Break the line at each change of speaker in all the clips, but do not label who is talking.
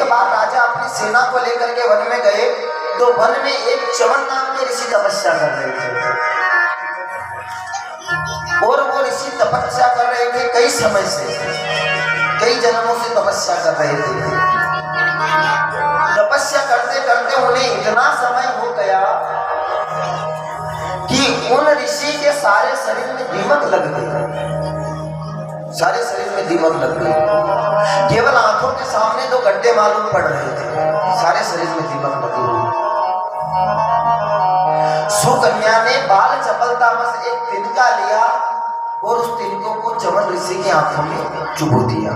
बाद राजा अपनी सेना को लेकर के वन में गए तो वन में एक च्यवन नाम के ऋषि तपस्या कर रहे थे और वो ऋषि तपस्या कर रहे थे कई समय से, कई जन्मों से तपस्या कर रहे थे। तपस्या करते करते उन्हें इतना समय हो गया कि उन ऋषि के सारे शरीर में दीमक लग गई, सारे शरीर में दीमक लग गई। केवल आंखों के सामने दो गड्ढे मालूम पड़ रहे थे, सारे शरीर में दीमक लगी हुई। सुकन्या ने बाल चपलतावश एक तिनका लिया और उस तिनकों को च्यवन ऋषि की आंखों में चुभो दिया,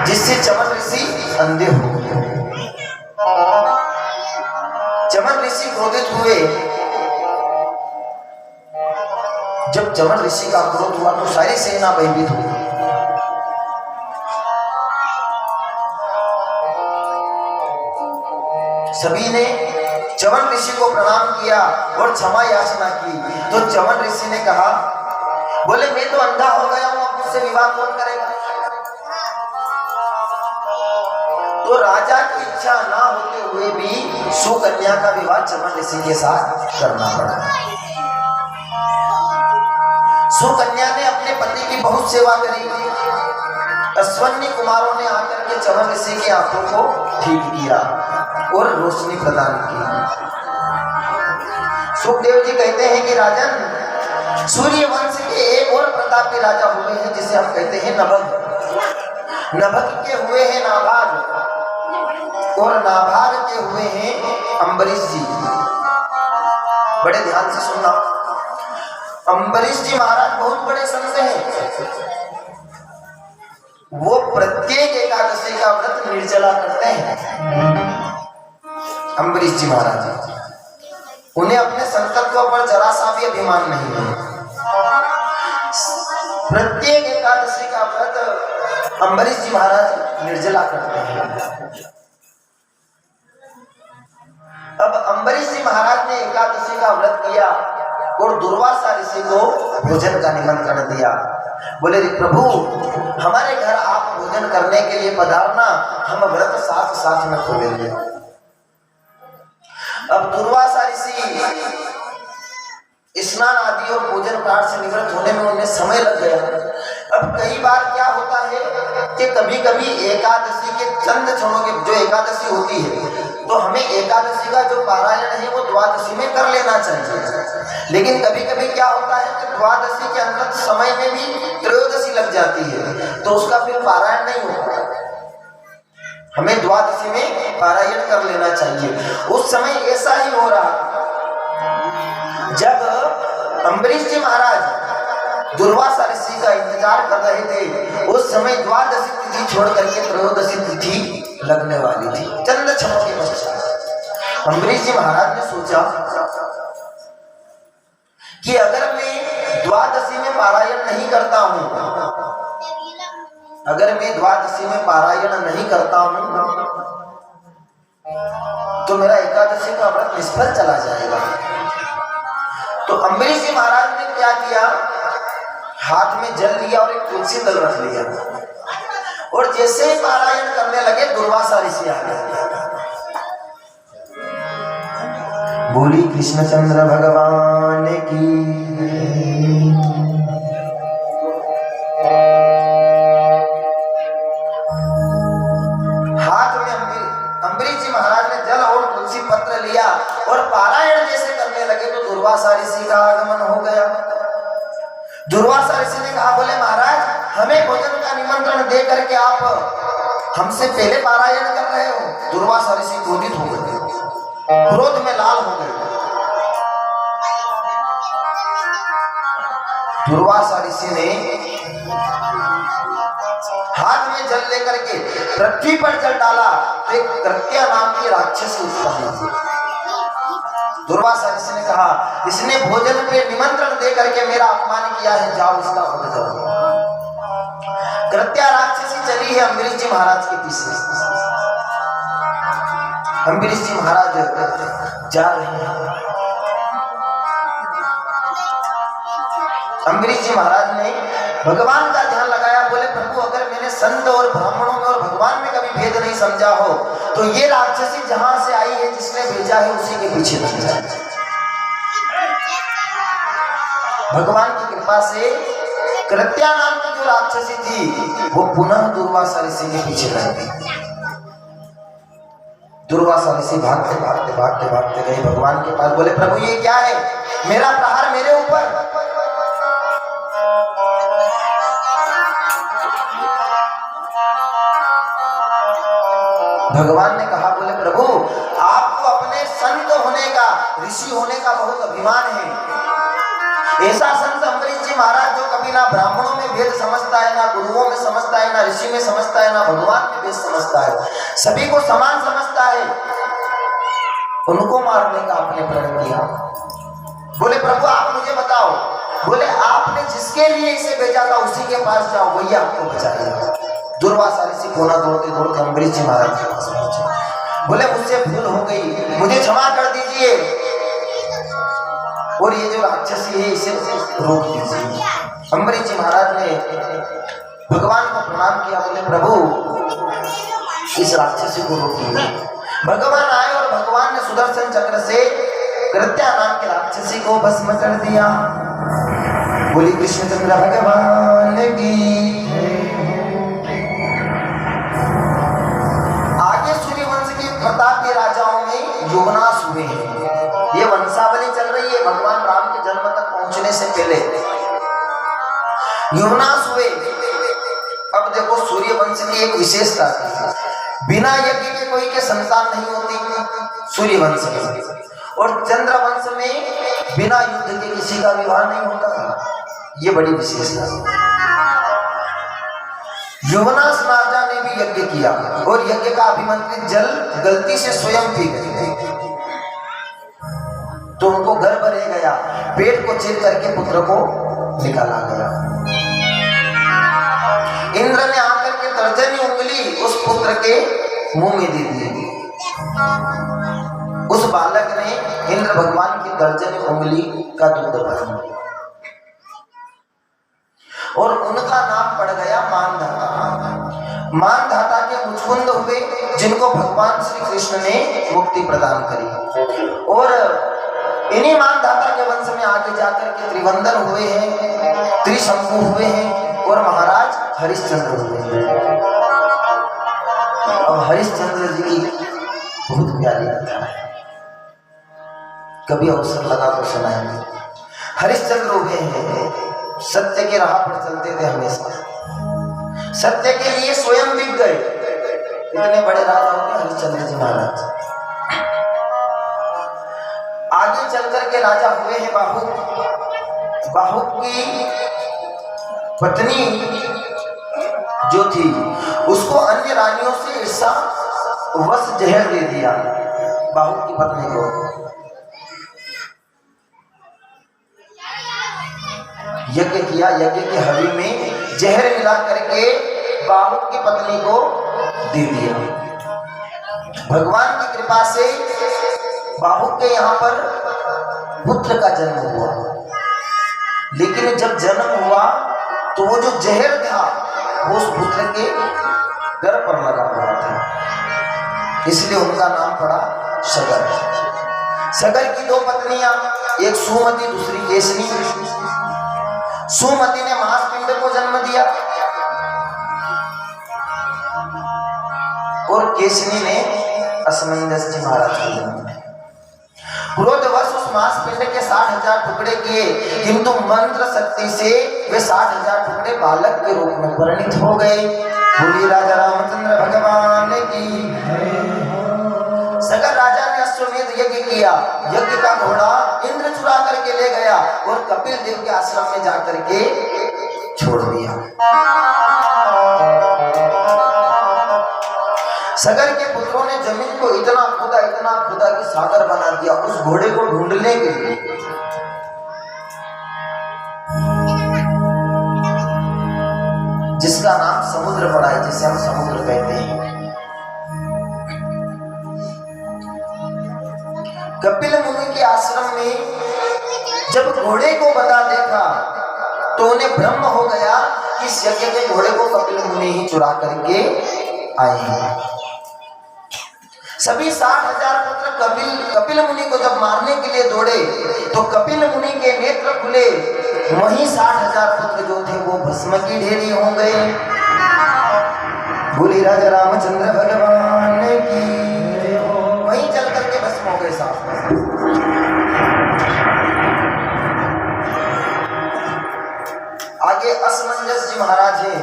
जिससे च्यवन ऋषि अंधे हो गए। च्यवन ऋषि क्रोधित हुए। जब च्यवन ऋषि का क्रोध हुआ तो सारी सेना भयभीत हुई। सभी ने च्यवन ऋषि को प्रणाम किया और क्षमा याचना की। तो च्यवन ऋषि ने कहा, बोले मैं तो अंधा हो गया हूं, अब मुझसे विवाह कौन करेगा? तो राजा की इच्छा ना होते हुए भी सुकन्या का विवाह च्यवन ऋषि के साथ करना पड़ा। सुकन्या ने अपने पति की बहुत सेवा करी। अश्वनी कुमारों ने आकर के च्यवन ऋषि की आंखों को ठीक किया और रोशनी प्रदान की। सुखदेव जी कहते हैं कि राजन, सूर्य वंश के एक और प्रतापी राजा हुए हैं जिसे हम कहते हैं नभग। नभग के हुए हैं नाभाग और नाभाग के हुए हैं अम्बरीश जी। बड़े ध्यान से सुनना, अम्बरीश जी महाराज बहुत बड़े संत हैं। वो प्रत्येक एकादशी का व्रत निर्जला करते हैं। अम्बरीश जी महाराज, उन्हें अपने संतत्व पर जरा सा भी अभिमान नहीं है। प्रत्येक एकादशी का व्रत अम्बरीश जी महाराज निर्जला करते हैं। अब अम्बरीश जी महाराज ने एकादशी का व्रत किया और दुर्वासा ऋषि को भोजन का निमंत्रण दिया। बोले प्रभु, हमारे घर आप भोजन करने के लिए पधारना, हम व्रत साथ साथ में खोलेंगे। अब दुर्वासा ऋषि स्नान आदि और पूजन पाठ से निवृत्त होने में उन्हें समय लग गया। अब कई बार क्या होता है कि कभी कभी एकादशी के चंद क्षणों की जो एकादशी होती है तो हमें एकादशी का जो पारायण है वो द्वादशी में कर लेना चाहिए। लेकिन कभी कभी क्या होता है कि द्वादशी के अंत समय में भी त्रयोदशी लग जाती है तो उसका फिर पारायण नहीं होता। हमें द्वादशी में पारायण कर लेना चाहिए। उस समय ऐसा ही हो रहा। जब अम्बरीश जी महाराज दुर्वासा ऋषि का इंतजार कर रहे थे, उस समय द्वादशी तिथि छोड़ करके त्रयोदशी तिथि लगने वाली थी। चंद क्षणों के पश्चात अम्बरीश जी महाराज ने सोचा कि अगर मैं द्वादशी में पारायण नहीं करता हूं, अगर मैं द्वादशी में पारायण नहीं करता हूं तो मेरा एकादशी का व्रत निष्फल चला जाएगा। तो अम्बरीश जी महाराज ने क्या किया, हाथ में जल लिया और एक तुलसी दल रख लिया और जैसे ही पारायण करने लगे दुर्वासा ऋषि आ गए। बोली कृष्णचंद्र भगवान की। हाथ में अम्बरीश जी महाराज ने जल और तुलसी पत्र लिया और पारायण जैसे करने लगे तो दुर्वासा ऋषि का आगमन हो गया। दुर्वासा ऋषि ने कहा, बोले महाराज, हमें भोजन का निमंत्रण दे करके आप हमसे पहले पारायण कर रहे हो। दुर्वासा ऋषि क्रोधित हो गए, क्रोध में लाल हो गए। दुर्वासा ऋषि ने हाथ में जल लेकर के पृथ्वी पर जल डाला तो एक कृत्या नाम की राक्षसी उत्पन्न हुई। दुर्वासा ऋषि ने कहा, इसने भोजन पे निमंत्रण दे करके मेरा अपमान किया है, जाओ इसका वध करो। कृत्या राक्षसी चली है अम्बरीश जी महाराज के पीछे। अम्बरीश जी महाराज जा रहे हैं। अम्बरीश जी महाराज ने भगवान का ध्यान लगाया, बोले प्रभु अगर मैंने संत और ब्राह्मणों में और भगवान में कभी भेद नहीं समझा हो तो ये राक्षसी जहां से आई है जिसने भेजा है उसी के पीछे लग जाए। भगवान की कृपा से कृत्या नाम की जो राक्षसी थी वो पुनः दुर्वासा ऋषि के पीछे लग गई। दुर्वासा ऋषि भागते भागते भागते भागते गए भगवान के पास, बोले प्रभु ये क्या है, मेरा प्रहार मेरे ऊपर। भगवान ने कहा, बोले प्रभु आपको अपने संत होने का, ऋषि होने का बहुत अभिमान है। ऐसा संत अम्बरीश जी महाराज जो कभी ना ब्राह्मणों में भेद समझता है, ना गुरुओं में समझता है, ना ऋषि में समझता है, ना भगवान में भेद समझता है, सभी को समान समझता है, उनको मारने का आपने प्रण किया। बोले प्रभु आप मुझे बताओ, बोले आपने जिसके लिए इसे भेजा था उसी के पास जाओ, वही आपको बचाएगा। दुर्वासा ऋषि कोना दौड़ते दौड़ते अम्बरीश जी महाराज के पास पहुंचे, बोले मुझसे भूल हो गई, मुझे क्षमा कर दीजिए और ये जो राक्षसी है इसे रोक दीजिए। अम्बरीश जी महाराज ने भगवान को प्रणाम किया, बोले प्रभु इस राक्षसी को रोकिए। भगवान आए और भगवान ने सुदर्शन चक्र से कृत्या नाम के राक्षसी को भस्म कर दिया। बोली कृष्णचंद्र भगवान की। आगे सूर्यवंश के प्रतापी राजाओं में युवनाश हुए हैं। ये वंशावली चल रही है भगवान राम के जन्म तक पहुंचने से पहले युवनाश हुए। अब देखो सूर्यवंश की एक विशेषता थी, बिना यज्ञ के कोई के संतान नहीं होती सूर्यवंश में, और चंद्रवंश में बिना युद्ध के किसी का विवाह नहीं होता था। ये बड़ी विशेषता है। युवनाश राजा ने भी यज्ञ किया और यज्ञ का अभिमंत्रित जल गलती से स्वयं पी गए तो उनको गर्भ रह गया, पेट को चीर करके पुत्र को निकाला गया। इंद्र ने आकर के तर्जनी उंगली उस पुत्र के मुंह में दे दी। उस बालक ने इंद्र भगवान की तर्जनी उंगली का दूध पाया और उनका नाम पड़ गया मानधाता। मानधाता के मुचकुंद हुए जिनको भगवान श्री कृष्ण ने मुक्ति प्रदान करी, और इन्हीं मानधाता के वंश में आगे जाकर के त्रिवंदन हुए हैं, त्रिशंकु हुए हैं और महाराज हरिश्चंद्र हुए हैं। अब हरिश्चंद्र जी की बहुत प्यारी कथा है, कभी अवसर लगा तो सुनाएंगे। हरिश्चंद्र हुए हैं, सत्य के राह पर चलते थे हमेशा, सत्य के लिए स्वयं बिक गए। इतने बड़े राजा होंगे हरिश्चंद्र जी महाराज। आगे चलकर के राजा हुए हैं बाहुक। बाहुक की पत्नी जो थी उसको अन्य रानियों से ईर्षा वश जहर दे दिया बाहुक की पत्नी को। यज्ञ किया, यज्ञ के हवि में जहर मिला करके बाहुक की पत्नी को दे दिया। भगवान की कृपा से बाहुक के यहाँ पर पुत्र का जन्म हुआ, लेकिन जब जन्म हुआ तो वो जो जहर था वो उस पुत्र के गर्भ पर लगा हुआ था, इसलिए उनका नाम पड़ा सगर। सगर की दो पत्नियां, एक सुमति दूसरी केसनी। सुमति ने महापिंड को जन्म दिया और केसनी ने असमंजस जी महाराज को जन्म दिया। क्रोधवश उस मांसपिंड के 60,000 टुकड़े किए, किंतु मंत्र शक्ति से वे 60,000 टुकड़े बालक के रूप में परिणित हो गए। बोलिए राजा रामचंद्र भगवान की। सगर राजा ने अश्वमेध यज्ञ किया, यज्ञ का घोड़ा इंद्र चुरा करके ले गया और कपिल देव के आश्रम में जाकर के छोड़ दिया। सगर के पुत्रों ने जमीन को इतना खुदा कि सागर बना दिया उस घोड़े को ढूंढने के लिए। जिसका नाम समुद्र पड़ा है, जिसे हम समुद्र कहते हैं। कपिल मुनि के आश्रम में जब घोड़े को बंधा देखा तो उन्हें भ्रम हो गया कि इस यज्ञ के घोड़े को कपिल मुनि ही चुरा करके आए हैं। सभी 60,000 पुत्र कपिल मुनि को जब मारने के लिए दौड़े तो कपिल मुनि के नेत्र खुले, वहीं 60,000 पुत्र जो थे वो भस्म की ढेरी हो गए। बोली राजा रामचंद्र भगवान की वहीं चल करके भस्म हो गए साफ। आगे असमंजस जी महाराज हैं,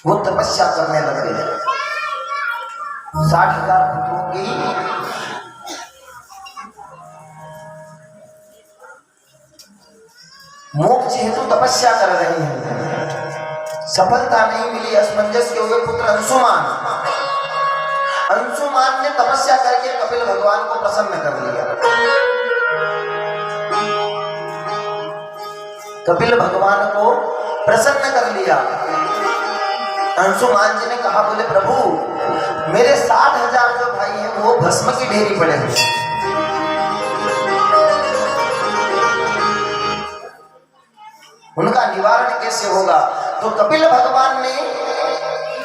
वो तपस्या करने लग गए। 60,000 पुत्रों की मोक्ष हेतु तपस्या कर रहे हैं, सफलता नहीं मिली। असमंजस के हुए पुत्र अंशुमान ने तपस्या करके कपिल भगवान को प्रसन्न कर लिया। कपिल भगवान को प्रसन्न कर लिया। अंशुमान जी ने कहा, बोले प्रभु मेरे 60,000 जो भाई हैं वो भस्म की ढेरी पड़े हैं, उनका निवारण कैसे होगा? तो कपिल भगवान ने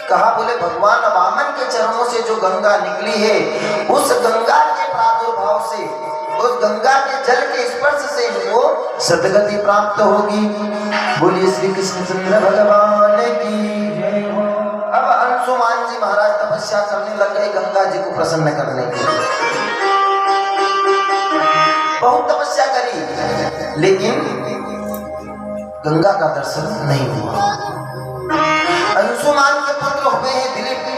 कहा, बोले भगवान वामन के चरणों से जो गंगा निकली है उस गंगा के प्रादुर्भाव से, उस गंगा के जल के स्पर्श से वो सद्गति प्राप्त होगी। बोलिए श्री कृष्णचंद्र भगवान की जय हो। अब अंशुमान जी महाराज तपस्या करने लग गए गंगा जी को प्रसन्न करने के लिए। बहुत तपस्या करी लेकिन गंगा का दर्शन नहीं हुआ। अंशुमान के पुत्र हुए हैं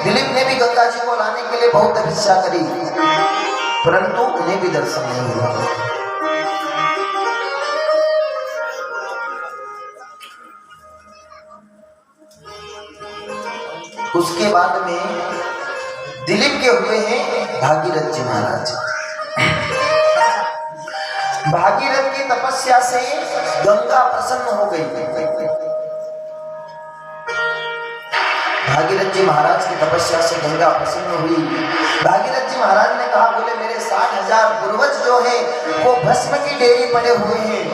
दिलीप ने भी गंगा जी को लाने के लिए बहुत तपस्या करी, परंतु उन्हें भी दर्शन नहीं हुआ। उसके बाद में दिलीप के हुए हैं भागीरथ जी महाराज। भागीरथ की तपस्या से गंगा प्रसन्न हो गई। भागीरथ जी महाराज की तपस्या से गंगा प्रसन्न हुई। भागीरथ जी महाराज ने कहा, बोले मेरे 60,000 पूर्वज जो हैं वो भस्म की ढेरी पड़े हुए हैं,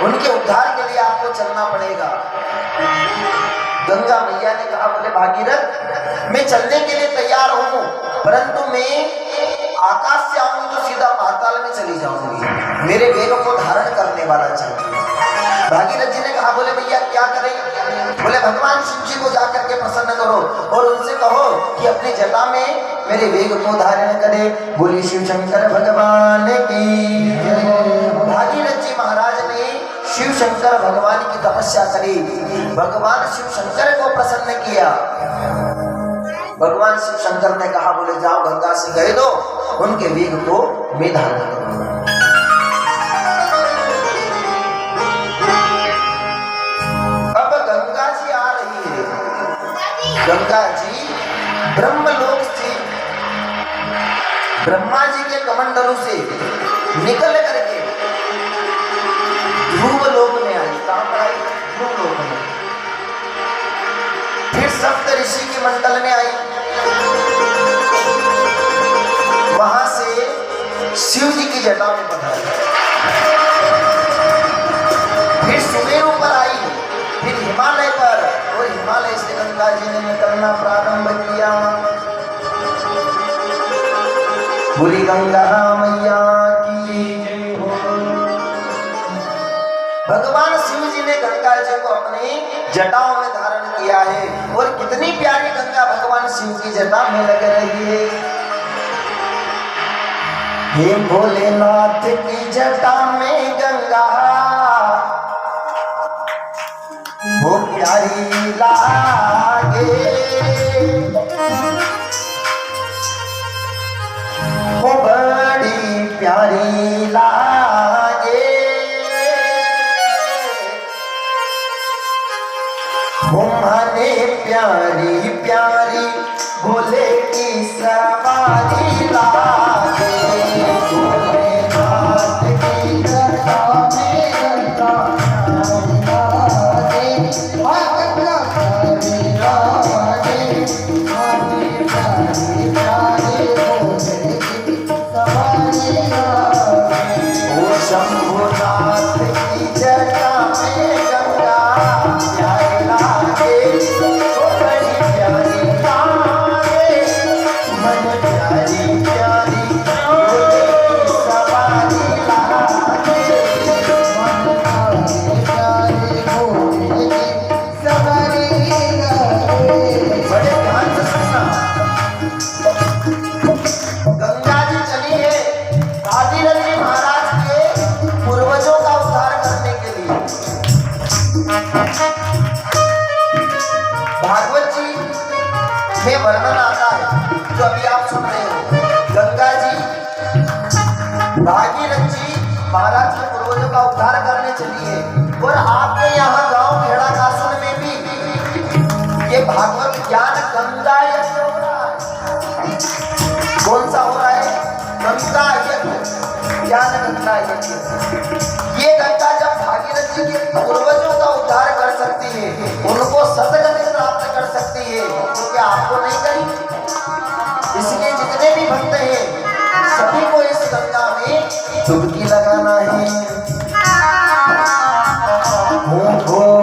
उनके उद्धार के लिए आपको चलना पड़ेगा। गंगा मैया ने कहा, बोले भागीरथ मैं चलने के लिए तैयार हूं, परंतु मैं आकाश से आऊंगी तो सीधा पाताल में चली जाऊंगी, मेरे वेग को धारण करने वाला चाहिए। भागीरथ जी ने कहा, बोले भैया क्या करें? बोले भगवान शिव जी को जाकर के प्रसन्न करो और उनसे कहो कि अपनी जटा में मेरे वेग को धारण करे। बोली शिव शंकर भगवान की। भागीरथ जी महाराज ने शिव शंकर भगवान की तपस्या करी, भगवान शिव शंकर को प्रसन्न किया। भगवान शिव शंकर ने कहा, बोले जाओ गंगा से कह दो उनके वेग को मैं धारण करूंगा। अब गंगा जी आ रही है। गंगा जी ब्रह्मलोक से, ब्रह्मा जी के कमंडलों से निकल करके ध्रुव लोक में आई। कहां पर आई? ध्रुव लोक में। फिर सप्त ऋषि के मंडल में आई, वहां से शिव जी की जटा में पधारी। फिर सुमेरु पर आई, फिर हिमालय पर, और हिमालय से गंगा जी ने निकलना प्रारंभ किया। बोली गंगा मैया की जय हो। भगवान शिव जी ने गंगा जी को अपनी जटाओं में धारण किया है, और कितनी प्यारी गंगा भगवान शिव की जटा में लग रही है। हे भोलेनाथ की जटा में गंगा वो प्यारी लागे, वो बड़ी प्यारी लागे, वो माने प्यारी प्यारी भोले की सवारी लागे। भोलेनाथ की जटा में गंगा लागे, गंगा प्यारी लागे, माने प्यारी प्यारी भोले की सवारी लागे। ओ शंभुनाथ की भागवत जी में वर्णन आता है जो अभी आप सुन रहे हो। गंगा जी भागीरथ जी महाराज के पूर्वजों का उद्धार करने चली है। और आपके यहाँ गांव खेड़ा कासुन में भी ये भागवत ज्ञान गंगा यज्ञ हो रहा है। कौन सा हो रहा है? गंगा यज्ञ, ज्ञान गंगा यज्ञ। ये गंगा जब भागीरथ जी के पूर्वजों का उद्धार कर सकती है, उनको सतगति प्राप्त कर सकती है, तो क्या आपको नहीं करी? इसलिए जितने भी भक्त हैं सभी को इस गंगा में डुबकी लगाना है। भोले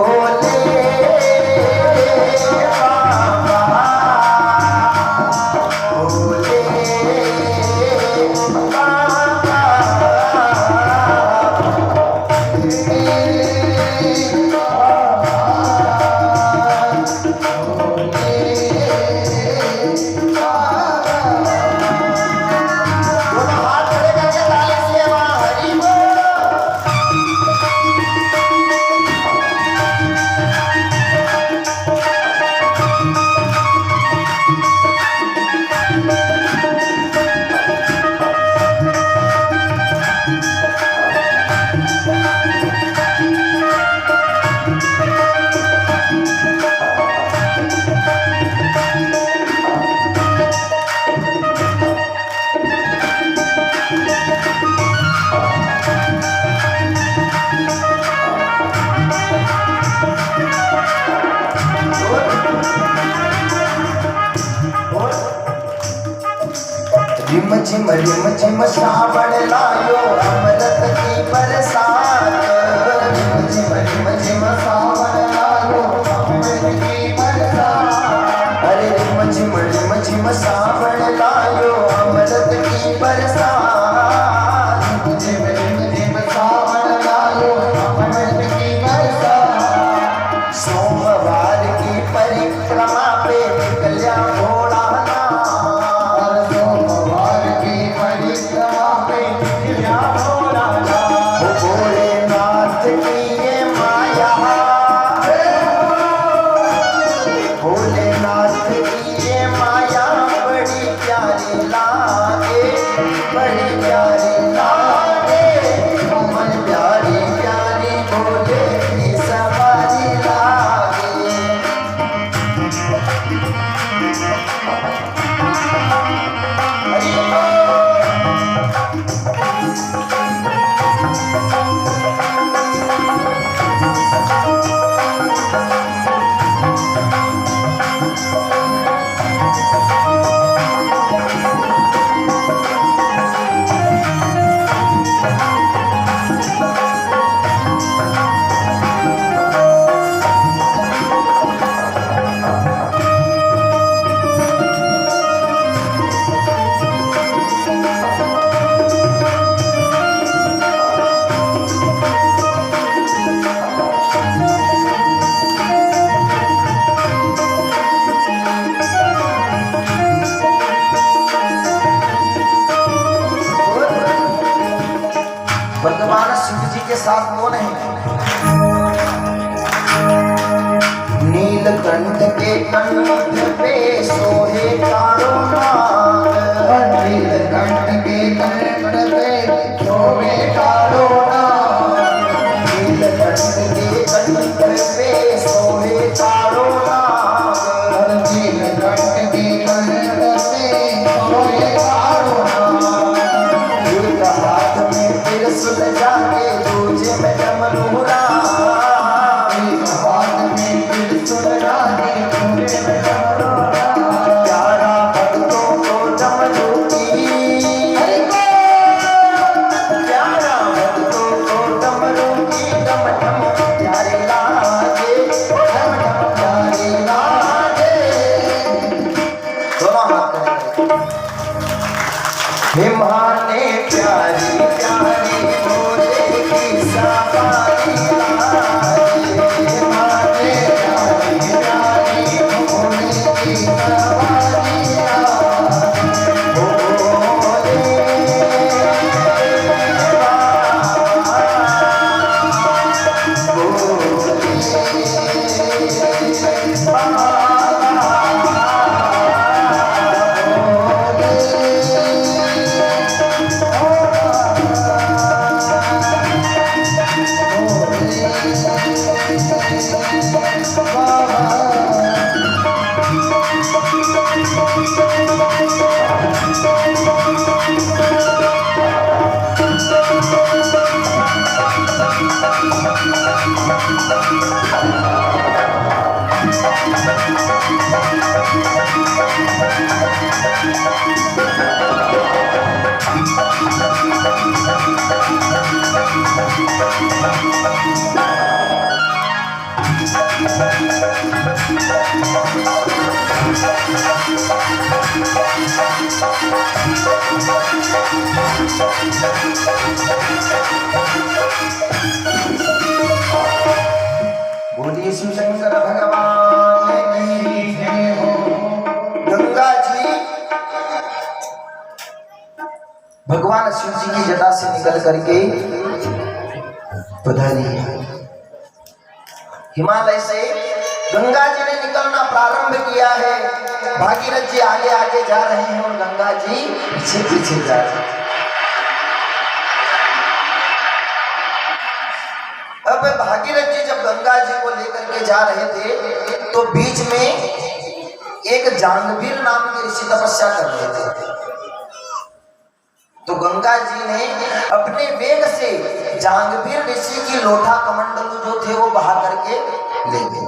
रिम झिम श्रावण लायो अमृत की बरसात। रिम झिम श्रावण लायो अमृत की बरसात। अरे रिम झिम श्रावण लायो अमृत की बरसात। रिम झिम श्रावण लायो अमृत की बरसात। सोमवार की परिक्रमा पे निकलिया घोड़ा भगवान शिव जी के साथ कौन है? नीलकंठ के कंठ पे सोहे कालो नाग। नीलकंठ के कंठ पे सोहे कालो नाग। नीलकंठ के कंठ पे सोहे कालो नाग। नीलकंठ के कंठ पे सोहे कालो नाग। एक हाथ में त्रिशूल जाके दूजे में डमरू राम। एक हाथ में त्रिशूल जाके दूजे में डमरू राम। बोलिए शिव शंकर भगवान की जय हो। गंगा जी भगवान शिव जी की जटा से निकल करके पधारी। हिमालय से गंगा जी ने निकलना प्रारंभ किया है। भागीरथ जी आगे आगे जा रहे हैं और गंगा जी पीछे पीछे जा रहे हैं। अब भागीरथ जी जब गंगा जी को लेकर के जा रहे थे तो बीच में एक जांगवीर नाम के ऋषि तपस्या कर रहे थे। तो गंगा जी ने अपने वेग से जांगवीर ऋषि की लोटा कमंडलू जो थे वो बहा करके ले गए।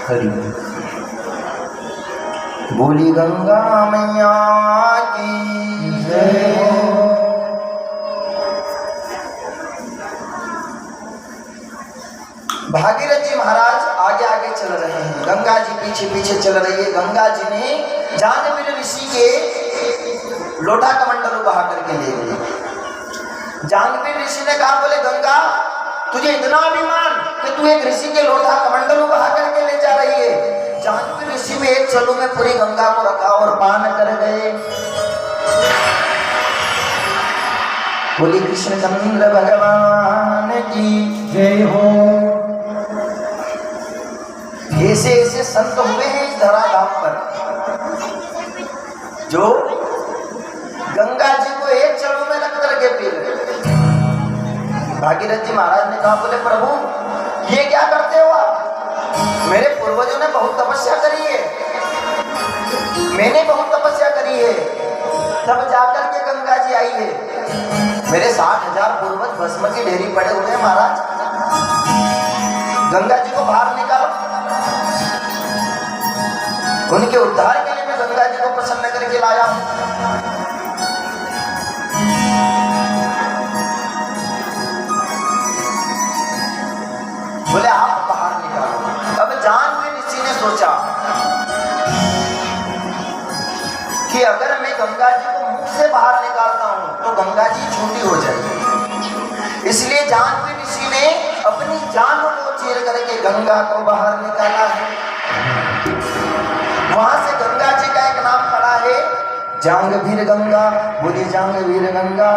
हरि बोली गंगा मैया की जय हो। भागीरथ जी महाराज आगे आगे चल रहे हैं, गंगा जी पीछे पीछे चल रही है। गंगा जी ने जांगवीर ऋषि के लोटा कमंडल बहा करके ले गए। जांगवीर ऋषि ने कहा, बोले गंगा तुझे इतना अभिमान कि तू एक ऋषि के लोटा कमंडल बहा करके ले जा रही है। जांगवीर ऋषि में एक चलो में पूरी गंगा को रखा और पान कर गए। बोली कृष्ण चंद्र भगवान की जय हो। ऐसे ऐसे संत हुए हैं इस धराधाम पर जो गंगा जी को एक चलो में रख करके पी रहे। भागीरथ जी महाराज ने कहा, बोले प्रभु ये क्या करते हो आप? मेरे पूर्वजों ने बहुत तपस्या करी है, मैंने बहुत तपस्या करी है, तब जाकर के गंगा जी आई है। मेरे 60,000 पूर्वज भस्म की ढेरी पड़े हुए हैं महाराज, गंगा जी को बाहर निकालो। उनके उद्धार के लिए मैं गंगा जी को प्रसन्न करके लाया हूं। बोले आप बाहर निकालो। अब जांगवीर ऋषि ने सोचा कि अगर मैं गंगा जी को मुख से बाहर निकालता हूं तो गंगा जी छोटी हो जाएगी। इसलिए जांगवीर ऋषि ने अपनी जान को चीर करके गंगा को बाहर निकाला है। वहां से गंगा जी का एक नाम पड़ा है जांगवीर गंगा। बोली जांगवीर गंगा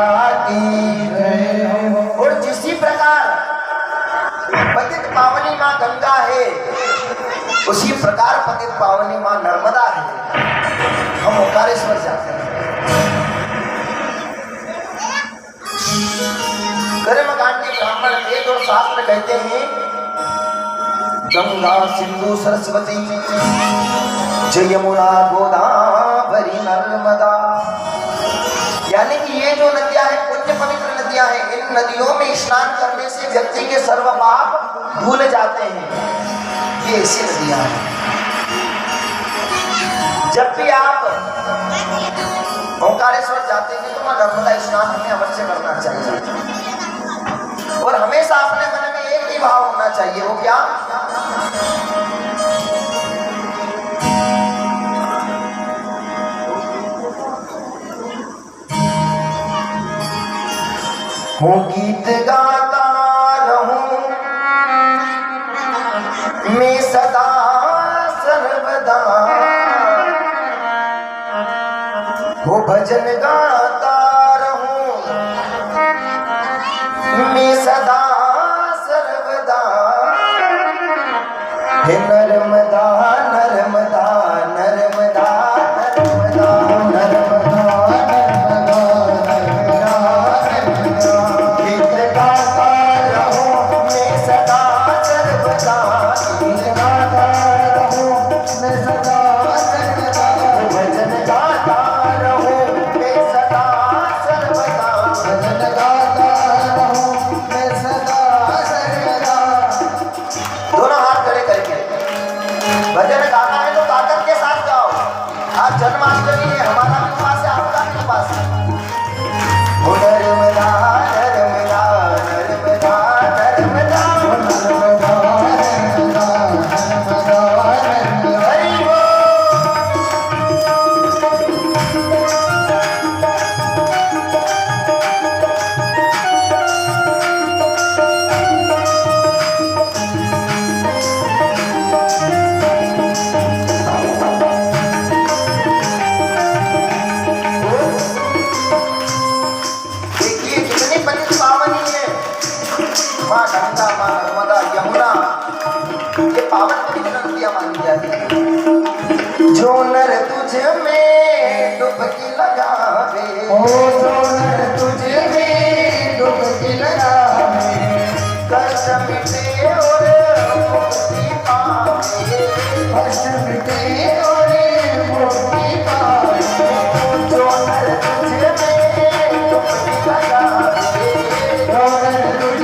की जय हो। और जिसी प्रकार पतित पावनी मां गंगा है, उसी प्रकार पतित पावनी मां नर्मदा है। हम ओंकारेश्वर जाते हैं। कर्मकांडी ब्राह्मण वेद और शास्त्र कहते हैं गंगा सिंधु सरस्वती जय यमुना गोदावरी नर्मदा नदियों में स्नान करने से व्यक्ति के सर्व पाप धुल जाते हैं। ये ऐसी नदियां हैं। जब भी आप ओंकारेश्वर जाते हैं तो नर्मदा स्नान हमें अवश्य करना चाहिए और हमेशा अपने मन में एक ही भाव होना चाहिए। वो क्या? हूँ गीत गाता रहूं मैं सदा सर्वदा, हो भजन गाता रहूं मैं सदा सर्वदा, हे नर्मदा नर्मदा नर्मदा नर्मदा नर्मदा जन्माष्टमी है, हमारा भी उपास है, आपका भी उपास है। नर्मदा नर्मदा नर्मदा नर्मदा नर्मदा नर्मदा हरि बोल। माँ गंगा, माँ नर्मदा, यमुना, ये पावन पवित्र नदियां मानी जाती है। जो नर तुझ में डुबकी लगावे, ओ जो नर तुझ में डुबकी लगावे, कष्ट मिटे और मुक्ति पावे, कष्ट मिटे और मुक्ति पावे। जो नर तुझ में डुबकी लगावे, जो नर तुझ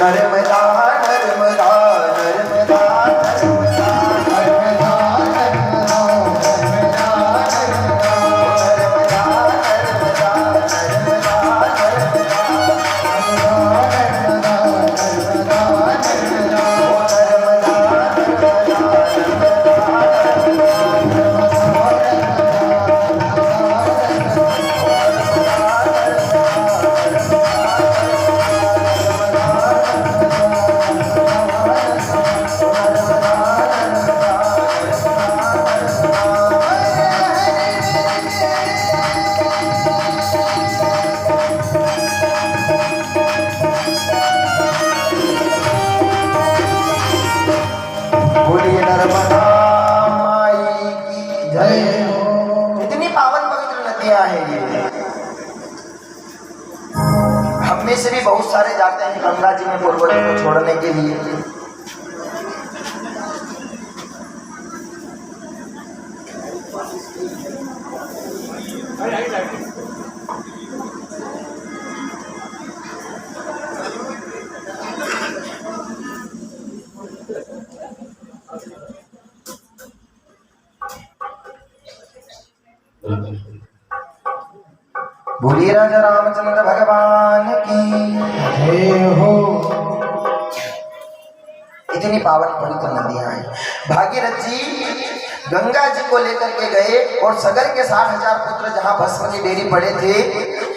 नर्मदा नर्मदा नर्मदा नर्मदा नर्मदा नर्मदा में से भी बहुत सारे जाते हैं गंगा जी में पूर्वजों को छोड़ने के लिए। बोलिए राजा रामचंद्र भगवान की जय हो। इतनी पावन पवित्र नदियां हैं। भागीरथ जी गंगा जी को लेकर के गए और सगर के 60,000 पुत्र जहां भस्म की डेरी पड़े थे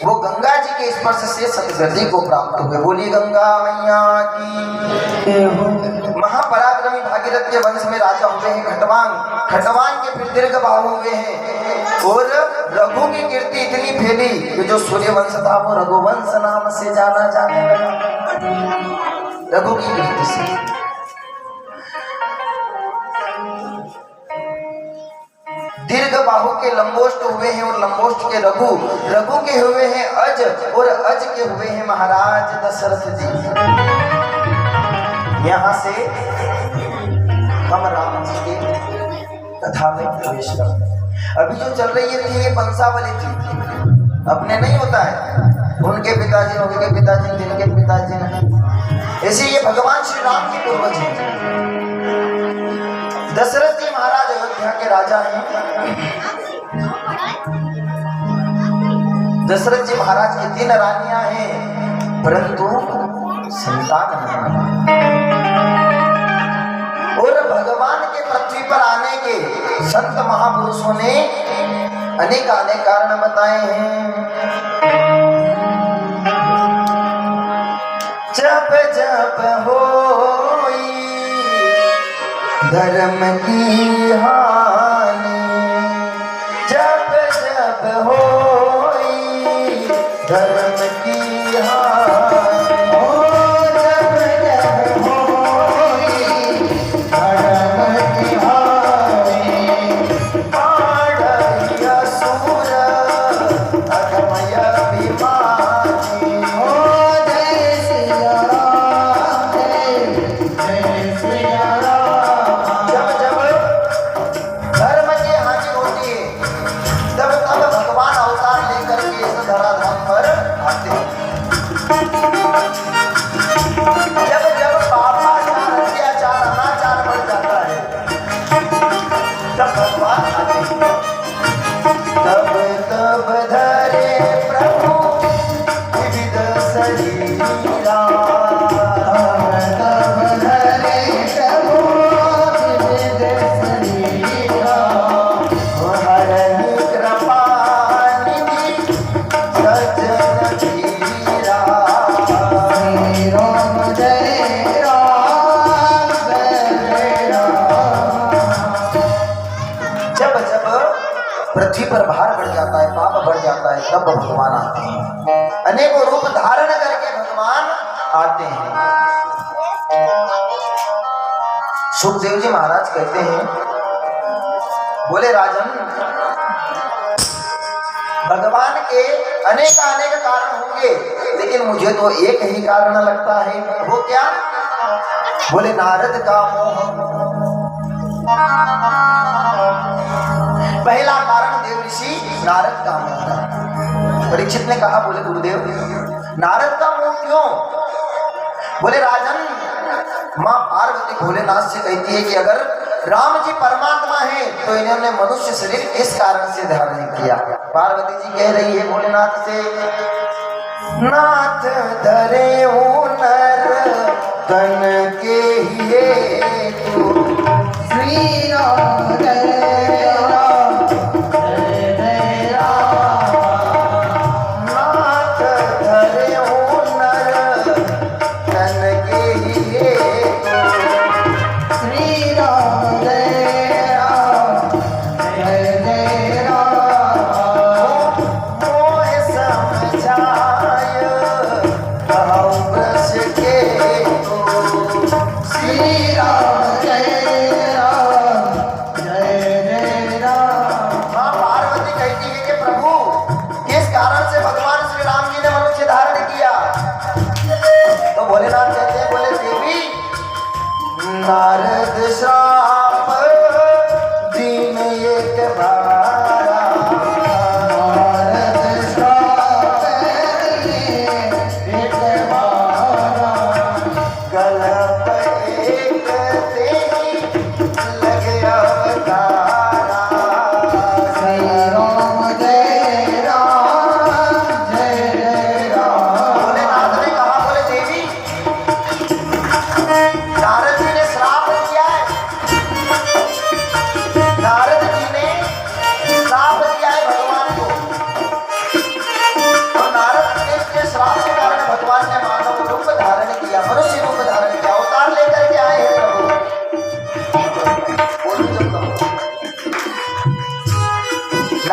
वो गंगा जी के स्पर्श से सतगति को प्राप्त हुए। बोलिए गंगा मैया की। महापराक्रमी भागीरथ के वंश में राजा हुए हैं खटवांग। खटवांग के फिर दीर्घ बाहु हुए हैं और रघु की कीर्ति इतनी फैली कि जो सूर्यवंश था वो रघुवंश नाम से जाना जाने लगा, रघु की कीर्ति से। दीर्घ बाहु के लंबोष्ट हुए हैं और लंबोष्ट के रघु, रघु के हुए हैं अज और अज के हुए हैं महाराज दशरथ जी। यहाँ से हम राम जी के कथा में प्रवेश करते हैं। अभी जो चल रही थी ये वंशावली थी, अपने नहीं होता है, उनके पिताजी, उनके पिताजी, जिनके पिताजी नहीं, ऐसे ये भगवान श्री राम के पूर्वज हैं। दशरथ जी महाराज अयोध्या के राजा हैं। दशरथ जी महाराज की 3 रानियां हैं, परंतु संतान नहीं। और भगवान के पृथ्वी पर आने के संत महापुरुषों ने अनेक कारण बताए हैं। जब जब होई धर्म की हानि, जब जब होई धर्म की हानि, ओ जब जब होई धर्म की हानि, पाड़ई असुर अधमय अभिमानी, ओ जय सिया राम, जय सिया राम। जब जब धर्म की हानि होती है तब तब भगवान अवतार लेकर के इस धराधाम पर आते हैं। जब जब पापाचार, अत्याचार, अनाचार बढ़ जाता है तब भगवान आते हैं। तब तब धरे प्रभु विविध शरीरा, तब धरे प्रभु विविध शरीरा, हरहि कृपा निधि सज्जन धीरा, श्री राम जय राम जय राम। जब जब पृथ्वी पर भार बढ़ जाता है, पाप बढ़ जाता है, तब भगवान आते हैं। अनेकों रूप धारण करके भगवान आते हैं। सुखदेव जी महाराज कहते हैं, बोले राजन, भगवान के अनेक कारण होंगे, लेकिन मुझे तो एक ही कारण लगता है। वो क्या? बोले नारद का मोह। पहला कारण देव ऋषि नारद का मोह। परीक्षित ने कहा, बोले गुरुदेव नारद का मोह क्यों? बोले राजन, माँ पार्वती भोलेनाथ से कहती है कि अगर राम जी परमात्मा है तो इन्होंने मनुष्य शरीर इस कारण से धारण किया। पार्वती जी कह रही है भोलेनाथ से, नाथ धरे नर तन के ही तू, श्री राम जय राम जय जय राम, नाथ धरे नर तन के ही तू, श्री राम जय राम जय जय राम। मोह समझाय कहु ब्रज के तू, श्री राम जय राम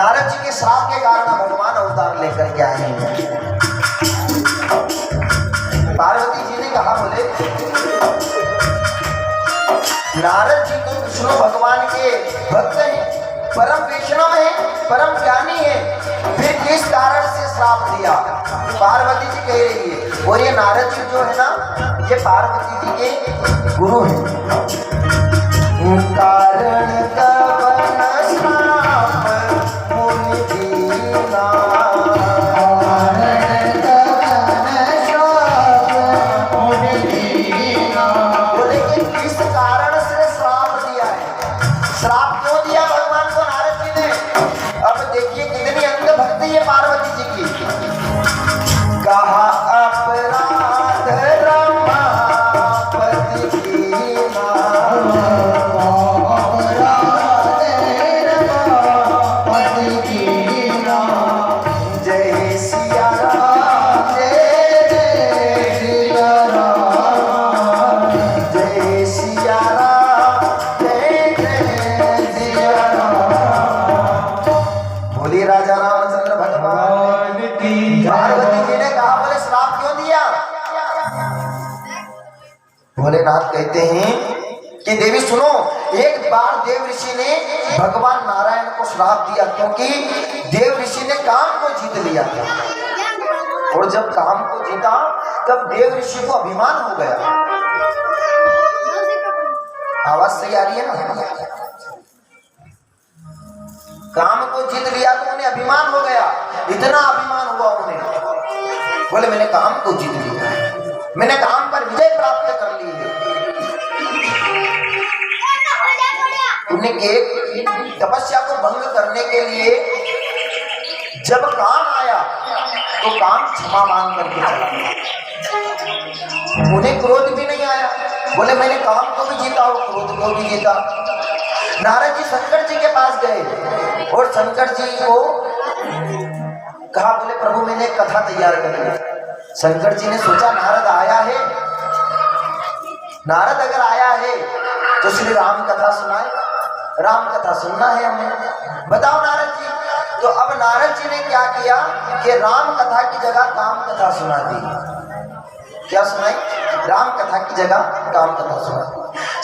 नारद जी के श्राप के कारण भगवान अवतार लेकर के आए हैं। पार्वती जी ने कहा, बोले नारद जी तो विष्णु भगवान के भक्त हैं, परम वैष्णव है, परम ज्ञानी है, फिर किस कारण से श्राप दिया? पार्वती जी कह रही है, और ये नारद जी जो है ना, ये पार्वती जी के गुरु हैं। कारण कवन श्राप मुनि दीना, बोले कि किस कारण से श्राप दिया है? श्राप क्यों दिया भगवान को नारद जी ने? अब देखिए कितनी अंध भक्ति है पार्वती जी की। कहा अपराध रमापति दीना, जय सिया राम, जय जय सिया राम, जय सिया राम, जय जय सिया राम। बोली राजा रामचंद्र भगवान की। पार्वती जी ने कहा, बोले श्राप क्यों दिया? भोलेनाथ कहते हैं कि देवी सुनो, एक बार देव ऋषि ने भगवान नारायण को श्राप दिया, क्योंकि देव ऋषि ने काम को जीत लिया था, और जब काम को जीता तब देव ऋषि को अभिमान हो गया। आवाज सही आ रही है ना? काम को जीत लिया तो उन्हें अभिमान हो गया, इतना अभिमान हुआ उन्हें। बोले मैंने काम को जीत लिया, मैंने काम पर विजय प्राप्त कर ली है। उन्हें एक तपस्या को भंग करने के लिए जब काम आया तो काम क्षमा मांग करके चला गया। उन्हें क्रोध भी नहीं आया, बोले मैंने काम को भी जीता और क्रोध को भी जीता। नारद जी शंकर जी के पास गए और शंकर जी को कहा, बोले प्रभु मैंने एक कथा तैयार कर ली। शंकर जी ने सोचा नारद आया है, नारद अगर आया है तो श्री राम कथा सुनाए, राम कथा सुनना है हमें, बताओ नारद जी। तो अब नारद जी ने क्या किया कि राम कथा की जगह काम कथा सुना दी। क्या सुनाई? राम कथा की जगह काम कथा सुना दी।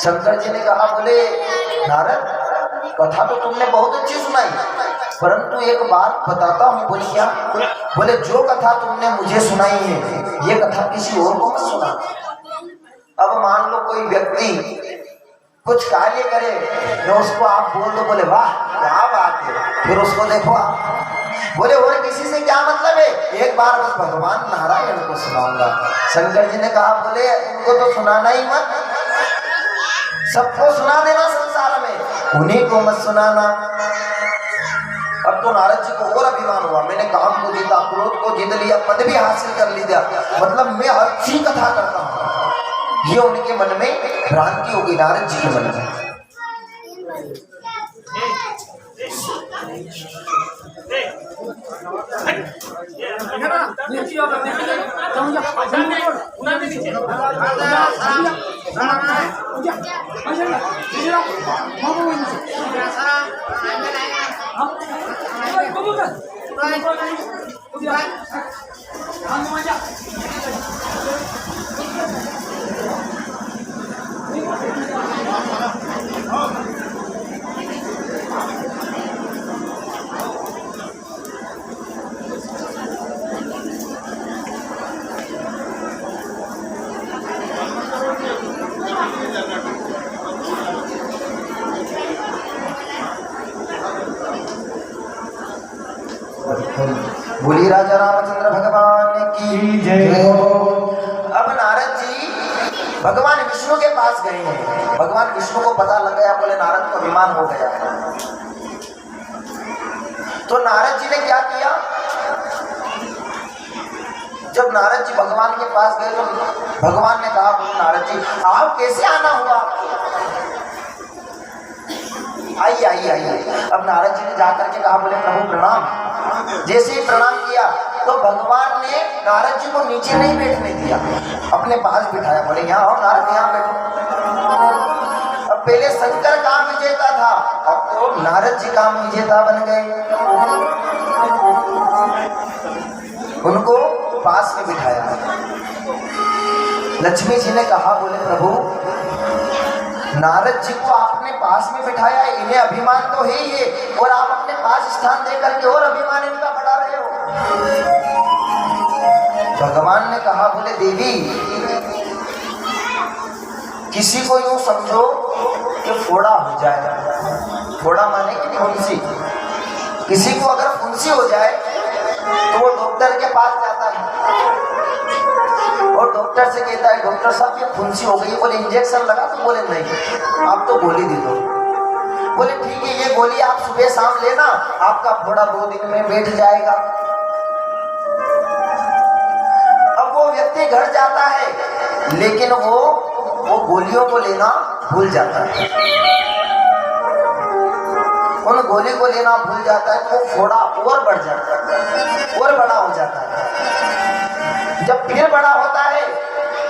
शंकर जी ने कहा, बोले नारद कथा तो तुमने बहुत अच्छी सुनाई, परंतु एक बात बताता हूँ। बोले क्या? बोले जो कथा तुमने मुझे सुनाई है ये कथा किसी और को मत सुना। अब मान लो कोई व्यक्ति कुछ कार्य करे तो उसको आप बोल दो, बोले वाह क्या बात है, फिर उसको देखो आप बोले और किसी से क्या मतलब है, एक बार बस भगवान नारायण को सुनाऊंगा। शंकर जी ने कहा, बोले उनको तो सुनाना ही मत, सबको सुना देना संसार में, उन्हीं को मत सुनाना। अब तो नारद जी को और अभिमान हुआ, मैंने काम को जीता, क्रोध को जीत लिया, पद भी हासिल कर लिया, मतलब मैं अच्छी कथा करता हूँ। ये उनके मन में भ्रांति होगी, नारद जी के मन में। बोली राजा रामचंद्र भगवान की जय। अब नारद जी भगवान विष्णु के पास गए हैं। भगवान विष्णु को पता लग गया, बोले नारद को अभिमान हो गया। तो नारद जी ने क्या किया, जब नारद जी भगवान के पास गए तो भगवान ने कहा, नारद जी आप कैसे आना हुआ, आइए आइए आइए। अब नारद जी ने जाकर के कहा, बोले प्रभु प्रणाम। जैसे ही प्रणाम किया तो भगवान ने नारद जी को नीचे नहीं बैठने दिया, अपने पास बिठाया, बोले यहाँ आओ नारद, यहाँ बैठो। अब पहले शंकर काम विजेता था, अब तो नारद जी काम विजेता बन गए। पास में बिठाया। लक्ष्मी जी ने कहा, बोले प्रभु नारद जी को आपने पास में बिठाया, इन्हें अभिमान तो है ही है, और आप अपने पास स्थान देकर के और अभिमान इनका बढ़ा रहे हो। भगवान ने कहा, बोले देवी किसी को यूं समझो कि फोड़ा हो जाए, फोड़ा माने कि फुंसी, किसी को अगर फुंसी हो जाए तो वो डॉक्टर के पास जाता है और डॉक्टर से कहता है, डॉक्टर साहब ये फुंसी हो गई है, बोले इंजेक्शन लगा, तो बोले नहीं आप तो गोली दे दो। बोले ठीक है, ये गोली आप सुबह शाम लेना, आपका फोड़ा 2 दिन में बैठ जाएगा। अब वो व्यक्ति घर जाता है लेकिन वो गोलियों को लेना भूल जाता है, उन गोली को लेना भूल जाता है, तो वो फोड़ा और बढ़ जाता है और बड़ा हो जाता है। जब फिर बड़ा होता है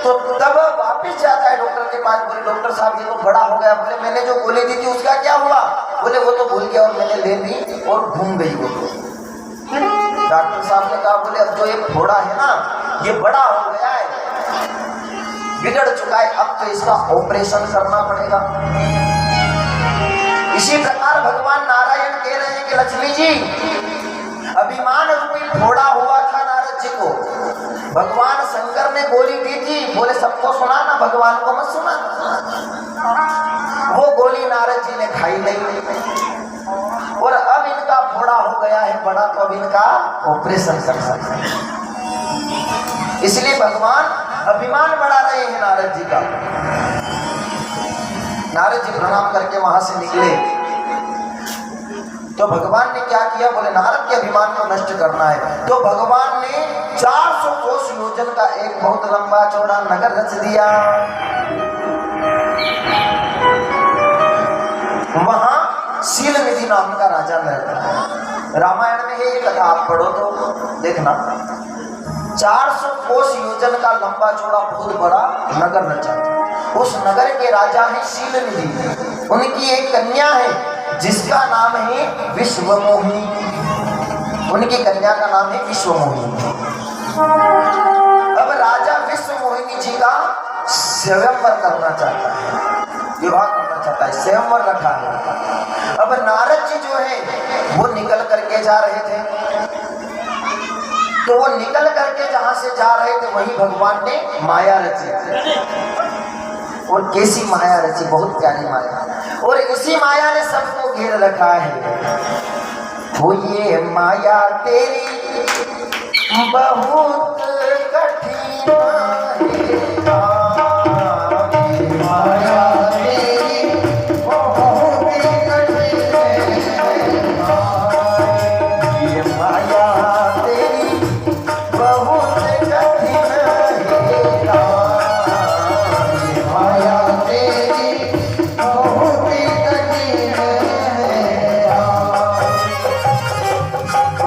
तो तब वापस जाता है डॉक्टर के पास, बोले डॉक्टर साहब ये तो बड़ा हो गया। बोले मैंने जो गोली दी थी उसका क्या हुआ? बोले वो तो भूल गया और मैंने ले ली और घूम गई वो। डॉक्टर साहब ने कहा, बोले अब जो ये फोड़ा है ना ये बड़ा हो गया है, बिगड़ चुका है, अब तो इसका ऑपरेशन करना पड़ेगा। इसी प्रकार भगवान नारायण कह रहे हैं कि लक्ष्मी जी अभिमान रूपी फोड़ा हुआ था नारद जी को, भगवान शंकर ने गोली दी थी, बोले सबको सुना ना, भगवान को मत सुना। वो गोली नारद जी ने खाई नहीं और अब इनका फोड़ा हो गया है बड़ा, तो अब इनका ऑपरेशन कर सकते हैं। इसलिए भगवान अभिमान बढ़ा रहे हैं नारद जी का। नारद जी प्रणाम करके वहां से निकले तो भगवान ने क्या किया? बोले नारद के अभिमान को नष्ट करना है, तो भगवान ने 400 कोस योजन का एक बहुत लंबा चौड़ा नगर रच दिया। वहां शीलनिधि नाम का राजा रहता है। रामायण में है ये कथा, आप पढ़ो तो देखना। 400 कोस योजन का लंबा चौड़ा बहुत बड़ा नगर रचा। उस नगर के राजा है शीलनिधि, उनकी एक कन्या है जिसका नाम है विश्वमोहिनी। उनकी कन्या का नाम है विश्वमोहिनी। अब राजा विश्वमोहिनी जी का स्वयंवर करना चाहता है, विवाह करना चाहता है, स्वयंवर रखा है। अब नारद जी जो है वो निकल करके जा रहे थे, तो वो निकल करके जहां से जा रहे थे वहीं भगवान ने माया रची, और कैसी माया रची, बहुत प्यारी माया। और इसी माया ने सबको घेर रखा है। वो ये माया तेरी बहुत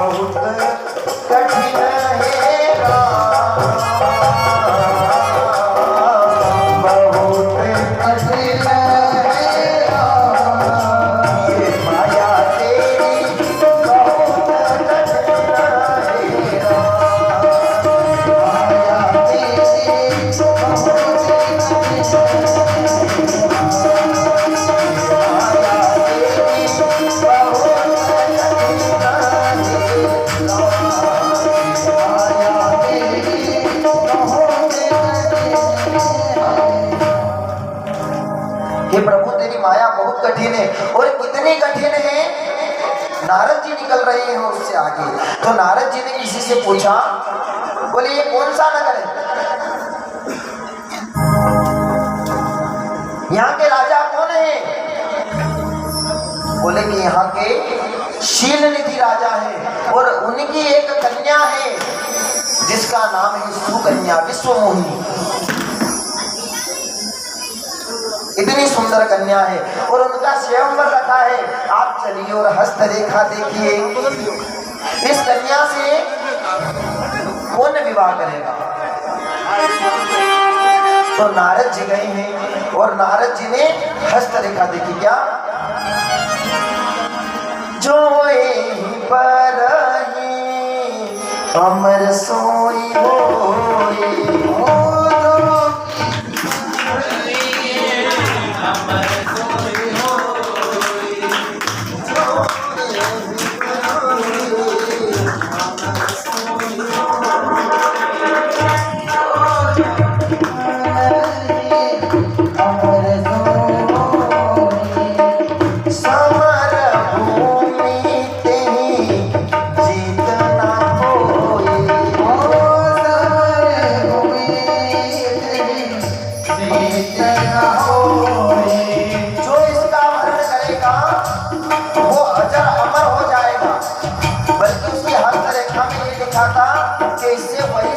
कठिन है, कठिन है। और कितनी कठिन है, नारद जी निकल रहे हैं उससे आगे। तो नारद जी ने किसी से पूछा, बोले ये कौन सा नगर है, यहाँ के राजा कौन है? बोले कि यहाँ के शीलनिधि राजा है, और उनकी एक कन्या है जिसका नाम है सुकन्या विश्वमोहिनी। इतनी सुंदर कन्या है और उनका स्वयंवर रखा है। आप चलिए और हस्तरेखा देखिए, इस कन्या से कौन विवाह करेगा? तो नारद जी गए हैं और नारद जी ने हस्तरेखा देखी। क्या? जो पर अमर सोई हो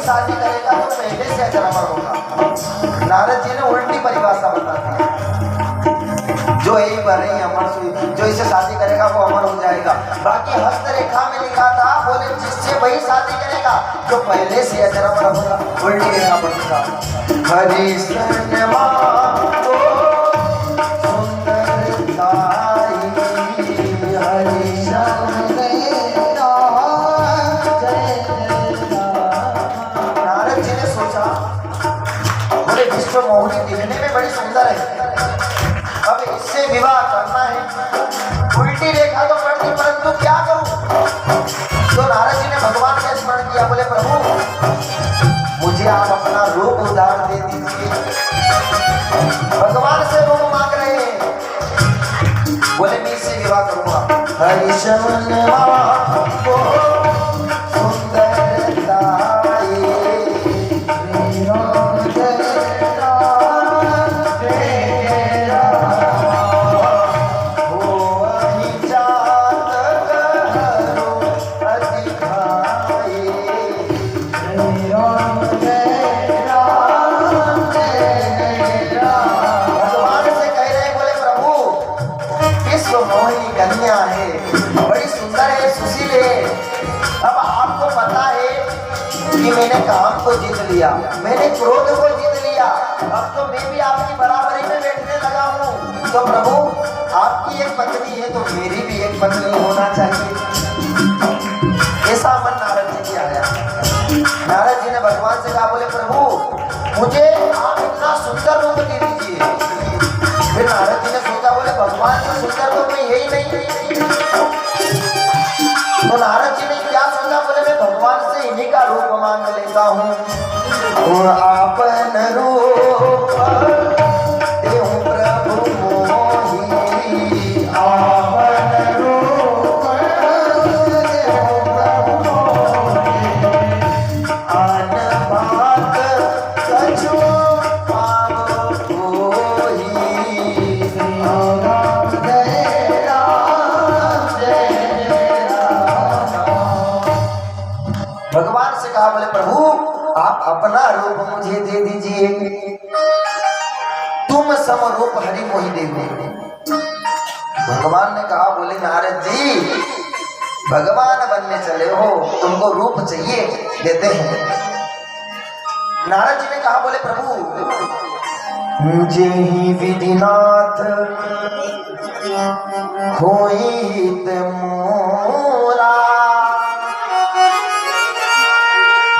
शादी करेगा तो पहले से अजर अमर होगा। नारद जी ने उल्टी परिभाषा बता दी, जो यही बने अमर जो इसे शादी करेगा वो अमर हो जाएगा। बाकी हस्तरेखा में लिखा था, बोले जिससे वही शादी करेगा जो पहले से अजर अमर होगा। उल्टी रेखा पड़ता हरि मोहिनी दिखने में बड़ी सुंदर है, अब इससे विवाह करना है। उल्टी रेखा तो पड़ती, परंतु क्या करूं? तो नारद जी ने भगवान का स्मरण किया, बोले प्रभु मुझे आप अपना रूप उधार दे दीजिए। भगवान से रूप मांग रहे हैं, बोले मैं इससे विवाह करूंगा। हरिशमन कन्या है, बड़ी सुंदर है, सुशील है। अब आपको पता है कि मैंने काम को जीत लिया, मैंने क्रोध को जीत लिया, अब तो मैं भी आपकी बराबरी में बैठने लगा हूँ। तो प्रभु आपकी एक पत्नी है तो मेरी भी एक पत्नी होना चाहिए। ऐसा मन नारद जी की आया। नारद जी ने भगवान से कहा, बोले प्रभु मुझे आप इतना सुंदर रूप दे दीजिए। फिर नारद जी ने सोचा, बोले भगवान से सुंदर तो मैं यही नहीं। तो नारद जी ने क्या सोचा, बोले मैं भगवान से इन्हीं का रूप मांग लेता हूँ। आपन रूप देहु प्रभु मोहि, आपन रूप देहु प्रभु मोहि, आन बात कछु भगवान से कहा, बोले प्रभु आप अपना रूप मुझे दे दीजिए, तुम सम रूप हरि मोहि देवी। भगवान ने कहा, बोले नारद जी भगवान बनने चले हो, तुमको रूप चाहिए, देते हैं। नारद जी ने कहा, बोले प्रभु जेहि विधिनाथ होई हित मोरा,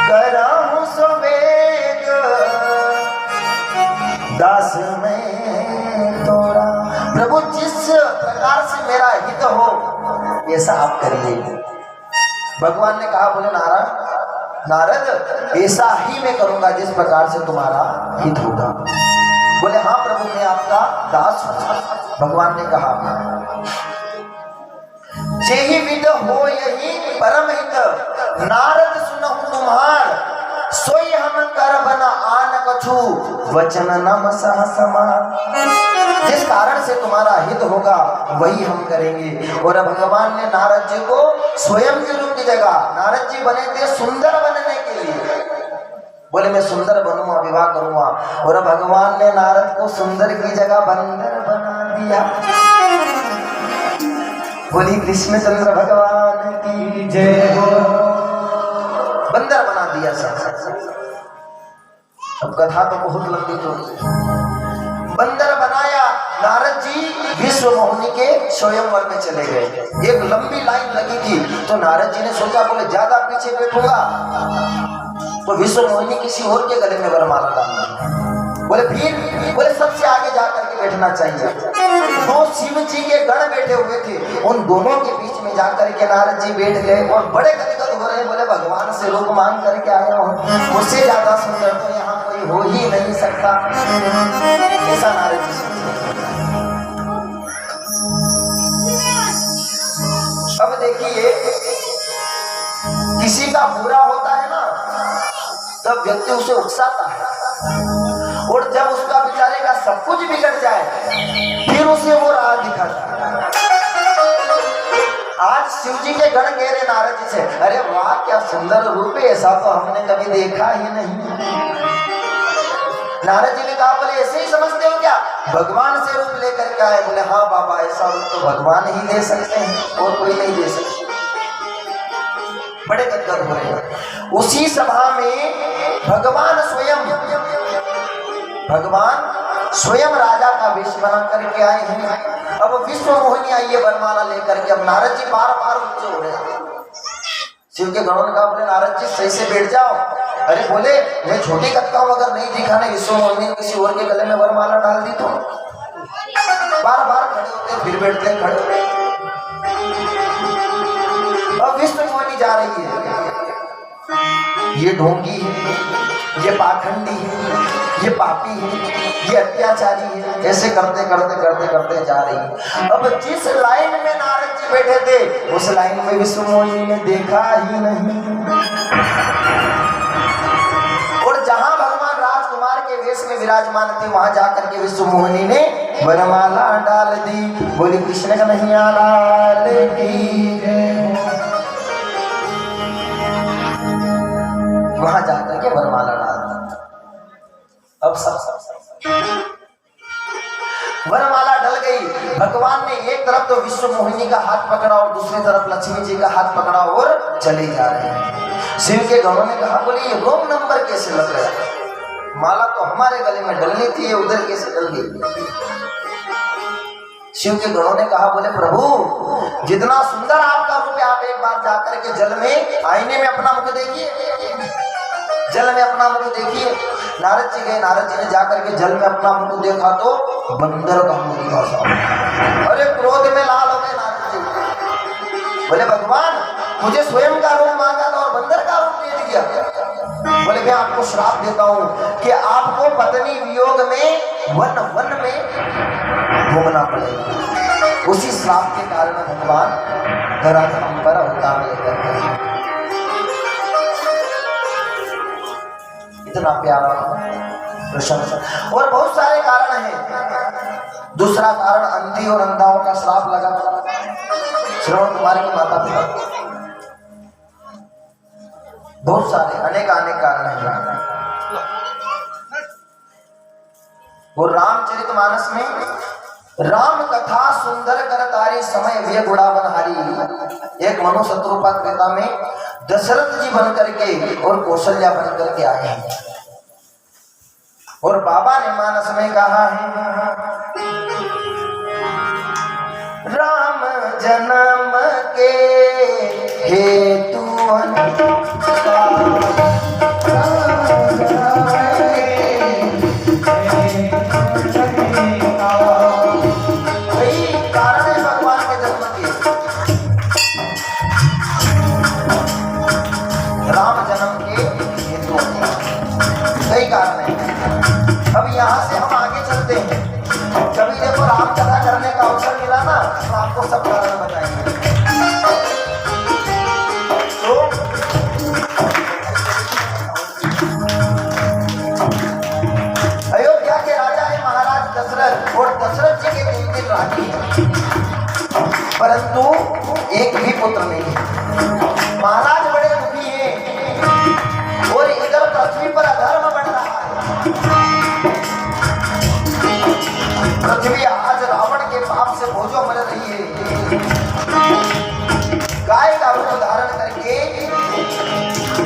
करहु सुबेग दास में तोरा। प्रभु जिस प्रकार से मेरा हित हो ऐसा आप करिए। भगवान ने कहा, बोले नारद ऐसा ही मैं करूंगा जिस प्रकार से तुम्हारा हित होगा। बोले हाँ प्रभु मैं आपका दास हूं। भगवान ने कहा, जेहि विद हो यही परम हित, नारद सुनहु तुम्हार, सोई हम कर बना आन कछु, वचन नम सह समान। जिस कारण से तुम्हारा हित होगा वही हम करेंगे। और भगवान ने नारद जी को स्वयं के रूप की जगह, नारद जी बने थे सुंदर बनने के लिए, बोले मैं सुंदर बनूंगा, विवाह करूंगा। और भगवान ने नारद को सुंदर की जगह बंदर बना दिया। बोली कृष्णचंद्र भगवान की जय हो। बंदर बना दिया सब। अब कथा तो बहुत लंबी तो बंदर बनाया। नारद जी विश्व मोहिनी के स्वयंवर में चले गए। एक लंबी लाइन लगी थी तो नारद जी ने सोचा, बोले ज्यादा पीछे बैठूंगा तो विश्व मोहिनी किसी और के गले में वरमाला डाल दी। बोले फिर बोले सबसे आगे जाकर के बैठना चाहिए। दो शिव जी के गण बैठे हुए थे, उन दोनों के बीच में जाकर के नारद जी बैठ गए और बड़े गदगद हो रहे। बोले भगवान से रूप मांग करके आया हूँ, मुझसे ज्यादा सुंदर तो यहाँ कोई हो ही नहीं सकता। ऐसा नारद जी सोचते। अब देखिए किसी का बुरा होता है ना तब व्यक्ति उसे उकसाता है, और जब उसका बेचारे का सब कुछ बिगड़ जाए फिर उसे वो राह दिखाता है। आज शिव जी के गण कह रहे नारद जी से, अरे वाह क्या सुंदर रूप है, ऐसा तो हमने कभी देखा ही नहीं। नारद जी ने कहा बोले ऐसे ही समझते हो क्या, भगवान से रूप लेकर के आए। बोले हाँ बाबा ऐसा रूप तो भगवान ही दे सकते हैं और कोई नहीं दे सकता। बड़े गदगद हो रहे। उसी सभा में भगवान स्वयं राजा का वेश बना करके आए हैं। अब विश्व मोहिनी आई है वरमाला लेकर के। अब नारद जी बार बार ऊंचे हो रहे। शिव के गणों ने कहा बोले नारद जी सही से बैठ जाओ। अरे बोले मैं छोटी कद का हूं, अगर नहीं दिखा ना विश्व मोहिनी ने किसी और के गले में वरमाला डाल दी तो। बार बार खड़े होते फिर बैठते खड़े होते। अब विश्व मोहिनी जा रही है, ये ढोंगी है, ये पाखंडी है, ये पापी है, ये अत्याचारी है, ऐसे करते करते करते करते जा रही है। अब जिस लाइन में नारद जी बैठे थे उस लाइन में विश्व मोहिनी ने देखा ही नहीं। और जहां भगवान राजकुमार के वेश में विराजमान थे वहां जाकर के विश्व मोहिनी ने वरमाला डाल दी। बोली कृष्ण कन्हैया लाल की जय। वहां जाकर के वरमाला डाल दी। अब सब वरमाला डल गई। भगवान ने एक तरफ तो विश्व मोहिनी का हाथ पकड़ा और दूसरी तरफ लक्ष्मी जी का हाथ पकड़ा और चले जा रहे हैं। शिव के गणों ने कहा बोले ये रोंग नंबर कैसे लग गया, माला तो हमारे गले में डलनी थी, ये उधर कैसे डल गई। शिव के गणों ने कहा बोले प्रभु जितना सुंदर आपका रूप है, आप एक बार जाकर के जल में आईने में अपना मुख देखिए, जल में अपना मुख देखिए। नारद जी गए, नारद जी ने जाकर के जल में अपना मुख देखा तो बंदर का मुख था। अरे क्रोध में लाल हो गए नारद जी। बोले भगवान मुझे स्वयं का रूप मांगा था और बंदर का रूप दे दिया। बोले मैं आपको श्राप देता हूँ कि आपको पत्नी वियोग में वन वन में घूमना पड़ेगा। उसी श्राप के कारण भगवान धराधाम पर अवतार लेकर गए। इतना प्यारा प्रशंसा। और बहुत सारे कारण हैं। दूसरा कारण अंधी और अंधाओं का श्राप लगा श्रवण कुमार की माता पिता। बहुत सारे अनेक कारण हैं। और रामचरितमानस में राम कथा सुंदर कर तारी समय व्यय गुणावनहारी। एक मनु शत्रुपा त्रेता में दशरथ जी बन करके और कौशल्या बन करके आए हैं। और बाबा ने मानस में कहा है राम जन्म के हेतु अब यहाँ से हम आगे चलते हैं। कभी देखो राम कथा करने का अवसर मिला ना तो आपको सब कारण बताएंगे। तो अयोध्या के राजा है महाराज दशरथ और दशरथ जी के 3 दिन रानी है, परंतु एक भी पुत्र नहीं है। महाराज बड़े दुखी हैं और इधर पृथ्वी पर अधर्म बढ़ रहा है। पृथ्वी आज रावण के पाप से भोजो मर रही है। गाय का रूप धारण करके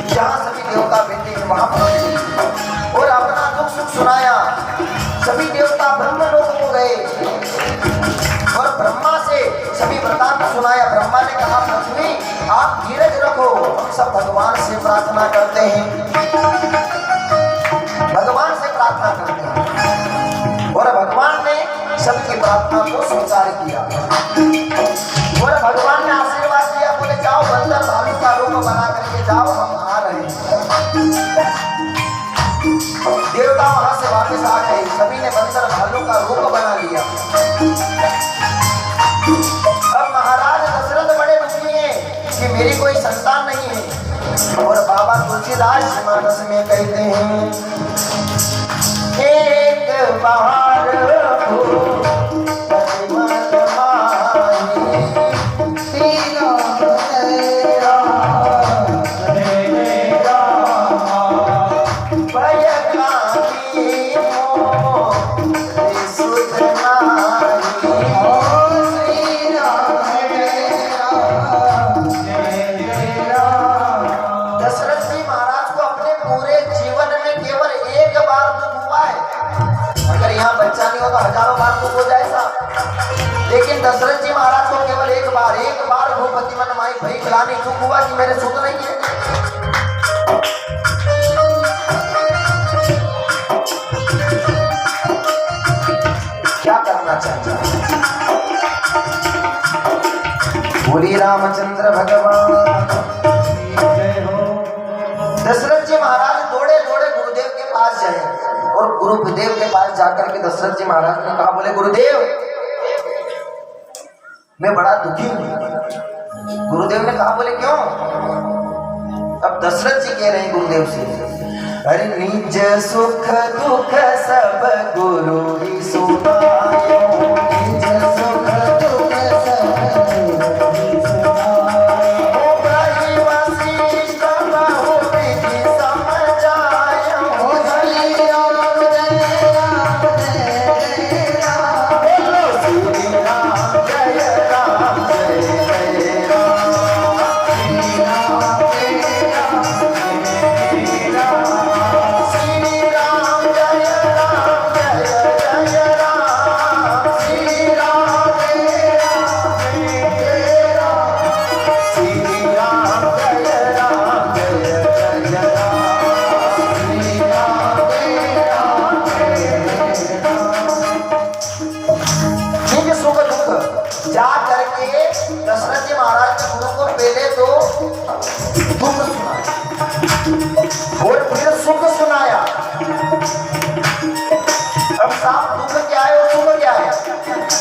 जहां सभी देवता बैठे हैं वहां पर और अपना दुख सुख सुनाया। सभी देवता ब्रह्मलोक को गए और ब्रह्मा से सभी वृतांत सुनाया। ब्रह्मा ने कहा पृथ्वी आप धीरज रखो, हम सब भगवान से प्रार्थना करते हैं, भगवान से प्रार्थना करते हैं और भगवान ने सबकी प्रार्थना को स्वीकार किया और भगवान ने आशीर्वाद दिया, बोले जाओ बंदर भालू का रूप बना करके जाओ, हम आ रहे हैं। देवता वहां से वापस आ गए, सभी ने बंदर भालू का रूप बना लिया। अब महाराज दशरथ बड़े दुखी हैं कि मेरी कोई संतान नहीं है और बाबा तुलसीदास मानस में कहते हैं, एक बार तो हजारों बार दुख हो जाएगा, लेकिन दशरथ जी महाराज को केवल एक बार भूपति मन माई भई खिलानी दुख हुआ कि मेरे सुख नहीं है। क्या करना चाहिए? बोली रामचंद्र भगवान। दशरथ जी महाराज दौड़े दौड़े गुरुदेव के पास जाए और गुरुदेव के पास जाकर के दशरथ जी महाराज ने कहा, बोले गुरुदेव मैं बड़ा दुखी हूं। गुरुदेव ने कहा, बोले क्यों? अब दशरथ जी कह रहे हैं गुरुदेव से, अरे निज सुख दुख सब गुरु ही सुनायो, निज सुख दुख सब गुरु ही सुनायो, ब्रह्म वशिष्ठ बहु विधि समझायो,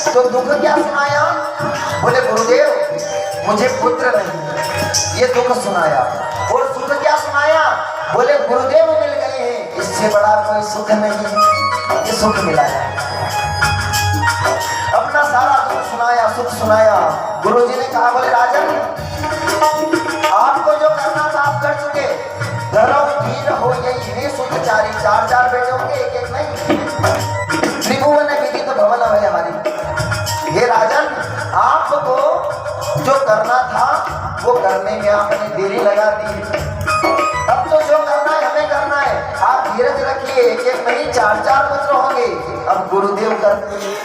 तो दुख क्या सुनाया? बोले गुरुदेव मुझे पुत्र नहीं, ये दुख सुनाया। और सुख क्या सुनाया? बोले गुरुदेव मिल गए हैं, इससे बड़ा कोई सुख नहीं, ये सुख मिला है। अपना सारा दुख सुनाया, सुख सुनाया। गुरुजी ने कहा, बोले राजन आपको जो करना था आप कर चुके, घरों धीर हो यही सुख चारी, चार चार बेटे होंगे, एक एक नहीं। त्रिभुवन विदित भवन है हमारी। हे राजन आपको जो करना था वो करने में आपने देरी लगा दी, अब तो जो करना है हमें करना है। आप धीरज रखिए, एक एक नहीं चार चार पुत्र होंगे। अब गुरुदेव करते हैं।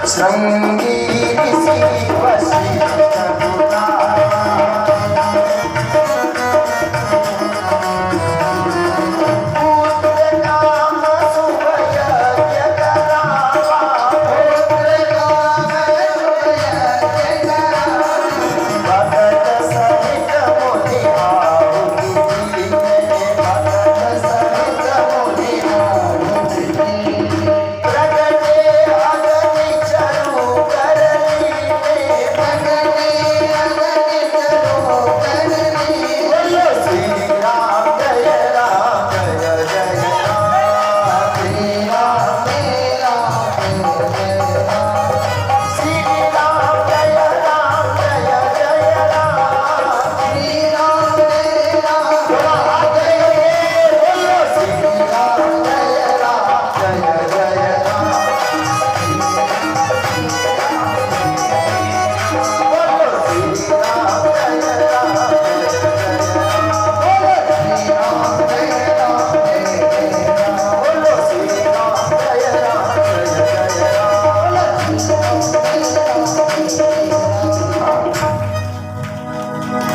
श्रृंगी ऋषि वशिष्ठ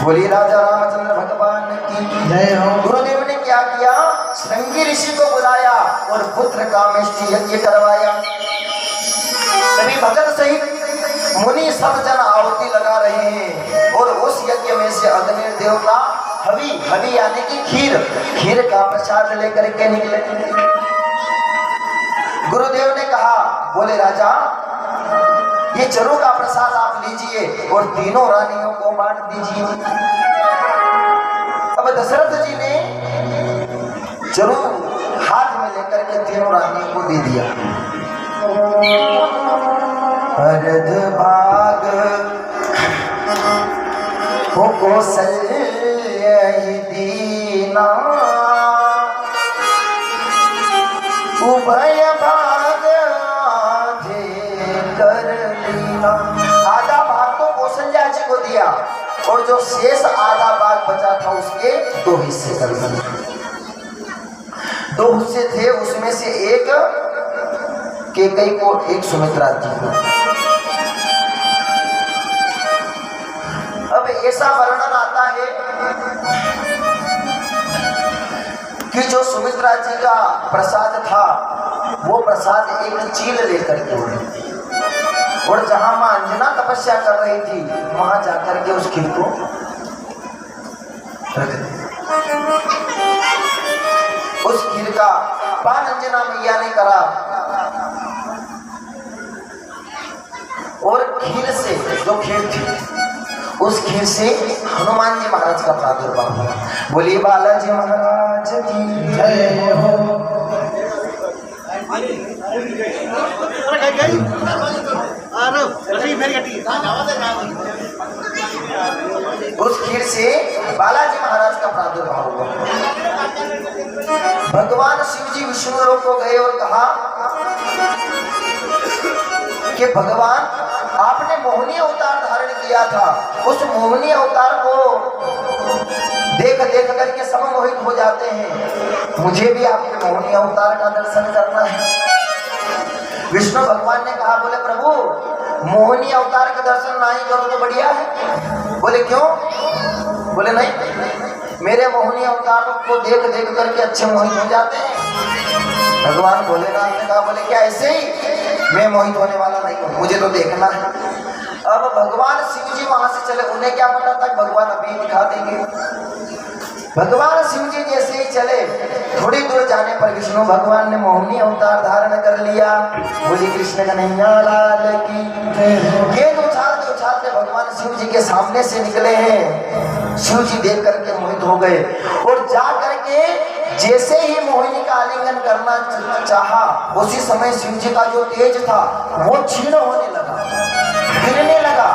बोलिए राजा रामचंद्र भगवान की जय हो। गुरुदेव ने क्या किया? श्रृंगी ऋषि को बुलाया और पुत्र कामेष्टि यज्ञ करवाया। सभी भगत सहित मुनि सब जन आहुति लगा रहे हैं और उस यज्ञ में से अग्निदेव का हवि यानी कि खीर का प्रसाद लेकर के निकले। गुरुदेव ने कहा, बोले राजा ये चरों का प्रसाद आप लीजिए और तीनों रानियों को बांट दीजिए। अब दशरथ जी ने चरो हाथ में लेकर के तीनों रानियों को दे दिया। अर्ध भाग हो कौशल्य ही दीना, उभय भाग कर लीना। आधा भाग तो कौशल्या जी को दिया और जो शेष आधा भाग बचा था उसके दो हिस्से कर दिए। दो हिस्से थे, उसमें से एक कैकेयी को, एक सुमित्रा जी को। अब ऐसा वर्णन आता है कि जो सुमित्रा जी का प्रसाद था वो प्रसाद एक चील लेकर के उड़ी और जहां मां अंजना तपस्या कर रही थी वहां जाकर के उस खीर को रख दिया। उस खीर का पान अंजना मैया ने करा और खीर से, जो खीर थी उस खीर से हनुमान जी महाराज का प्रादुर्भाव हुआ। बोलिए बालाजी महाराज की जय हो। उस खीर से बालाजी महाराज का प्रादुर्भाव हुआ। भगवान शिव जी विष्णु लोक को गए और कहा कि भगवान आपने मोहिनी अवतार धारण किया था, उस मोहिनी अवतार को देख देख करके सब मोहित हो जाते हैं, मुझे भी आपके मोहिनी अवतार का दर्शन करना है। विष्णु भगवान ने कहा, बोले प्रभु मोहिनी अवतार का दर्शन नहीं करो तो बढ़िया है। बोले क्यों? बोले नहीं, मेरे मोहिनी अवतार को देख देख करके अच्छे मोहित हो जाते हैं। भगवान भोलेनाथ ने कहा, बोले क्या ऐसे ही? मैं मोहित होने वाला नहीं हूँ, मुझे तो देखना है। अब भगवान शिव जी वहां से चले, उन्हें क्या पता था भगवान अभी दिखा देंगे। भगवान शिव जी जैसे ही चले, थोड़ी दूर जाने पर विष्णु भगवान ने मोहिनी अवतार धारण कर लिया। बोली कृष्ण कन्हैया लाल की। गेंद उछालते भगवान शिव जी के सामने से निकले हैं। शिव जी देख करके मोहित हो गए और जा करके जैसे ही मोहिनी का आलिंगन करना चाहा, उसी समय शिव जी का जो तेज था वो क्षीण होने लगा, गिरने लगा।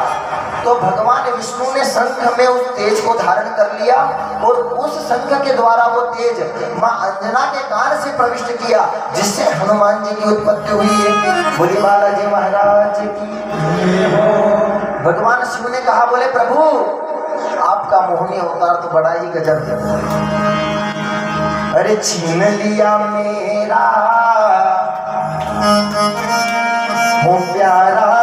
तो भगवान विष्णु ने शंख में उस तेज को धारण कर लिया और उस शंख के द्वारा वो तेज मां अंजना के कान से प्रविष्ट किया, जिससे हनुमान जी की उत्पत्ति हुई है। बोली बालाजी महाराज की। भगवान शिव ने कहा, बोले प्रभु आपका मोहिनी अवतार तो बड़ा ही गजब है। अरे छीन लिया मेरा हो प्यारा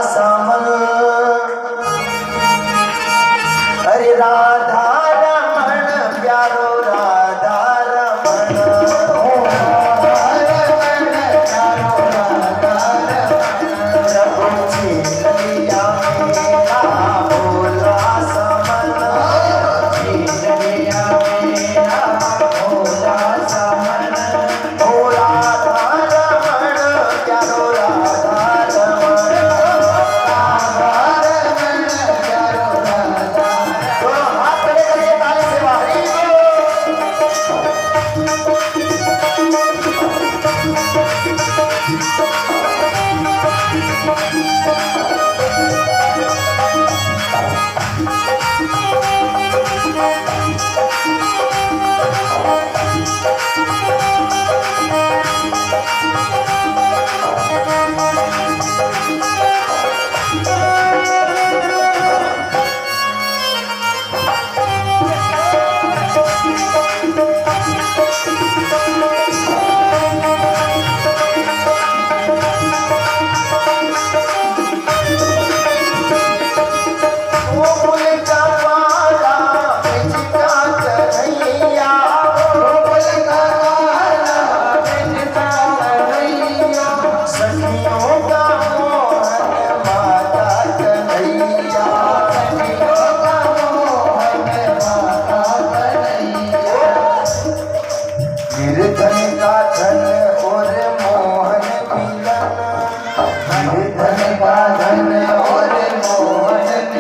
धन का धन और मोहन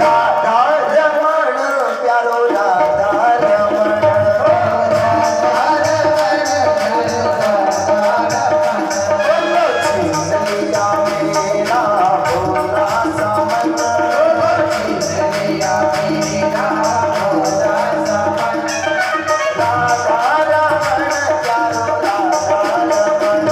राधा रमण प्यारो राधा रमण छिनलिया मेरा भोला समन छिनलिया मेरा भोला समन राधा रमण प्यारो राधा रमण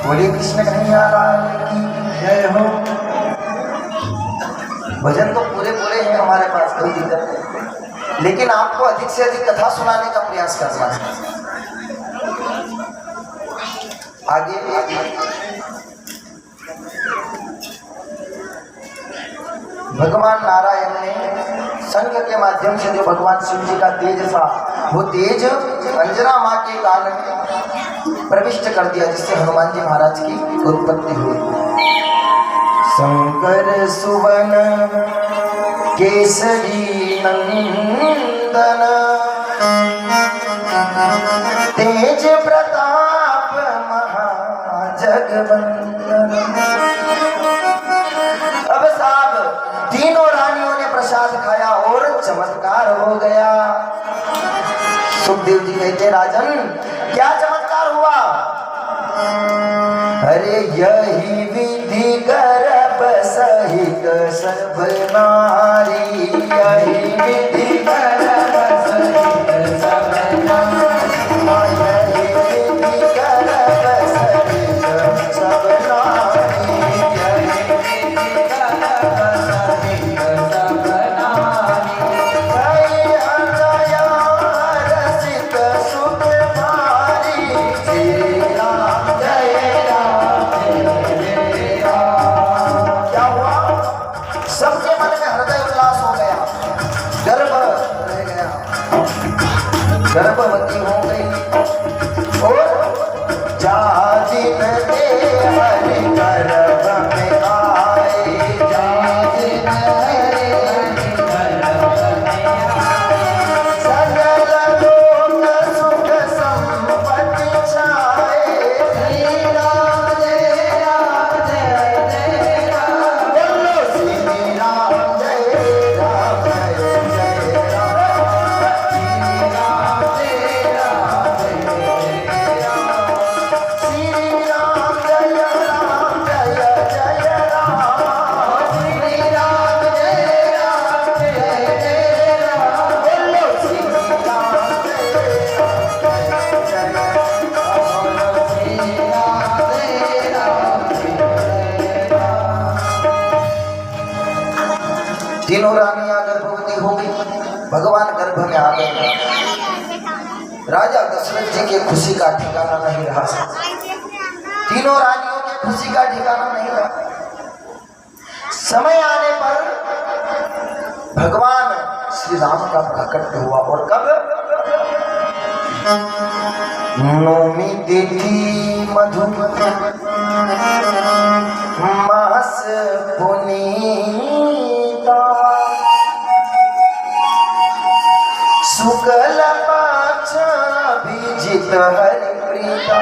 बोलिए कृष्ण कन्हैया लाल की जय हो। भजन तो पूरे पूरे हैं हमारे पास, कोई दिक्कत नहीं, लेकिन आपको अधिक से अधिक कथा सुनाने का प्रयास करना है। आगे भगवान नारायण ने संघ के माध्यम से जो भगवान शिव जी का तेज था, वो तेज अंजना माँ के काल में प्रविष्ट कर दिया, जिससे हनुमान जी महाराज की उत्पत्ति हुई। शंकर सुवन केसरी नंदन तेज प्रताप महाजगवंदन। अब साहब तीनों रानियों ने प्रसाद खाया और चमत्कार हो गया। सुखदेव जी कहते राजन क्या चमत्कार हुआ? अरे यही विधि गर्भ सहित सब नारी, यही विधि गर्भ सहित सब नारी, यही विधि गर्भ सहित सब नारी, यही विधि गर्भ सहित सब नारी। भई हृदया रसिक सुख भारी, श्री राम जय राम जय राम। क्या हुआ? सबके मन में हृदय उल्लास हो गया, गर्भ रह गया, गर्भवती हो गई। और जाजिन हरि गर्भ में आए, जाजिन हरि गर्भ में आए, सकल लोक सुख संपत्ति छाए, श्री राम जय राम जय जय राम। बोलो श्री राम जय राम जय जय राम, श्री राम जय राम जय जय राम, श्री राम जय राम जय जय राम, श्री राम जय राम जय जय राम। बोलो श्री राम जय राम जय जय राम, बोलो श्री राम जय राम जय जय राम। तीनों रानियां गर्भवती हो गई, भगवान गर्भ में आ गए। राजा दशरथ जी के खुशी का ठिकाना नहीं रहा। तीनों रानियों के खुशी का ठिकाना नहीं रहा। समय आने पर भगवान श्री राम का प्राकट्य हुआ। और कब? नौमी तिथि मधु मास पुनीता, शुक्ल पक्ष अभिजित हरि प्रीता।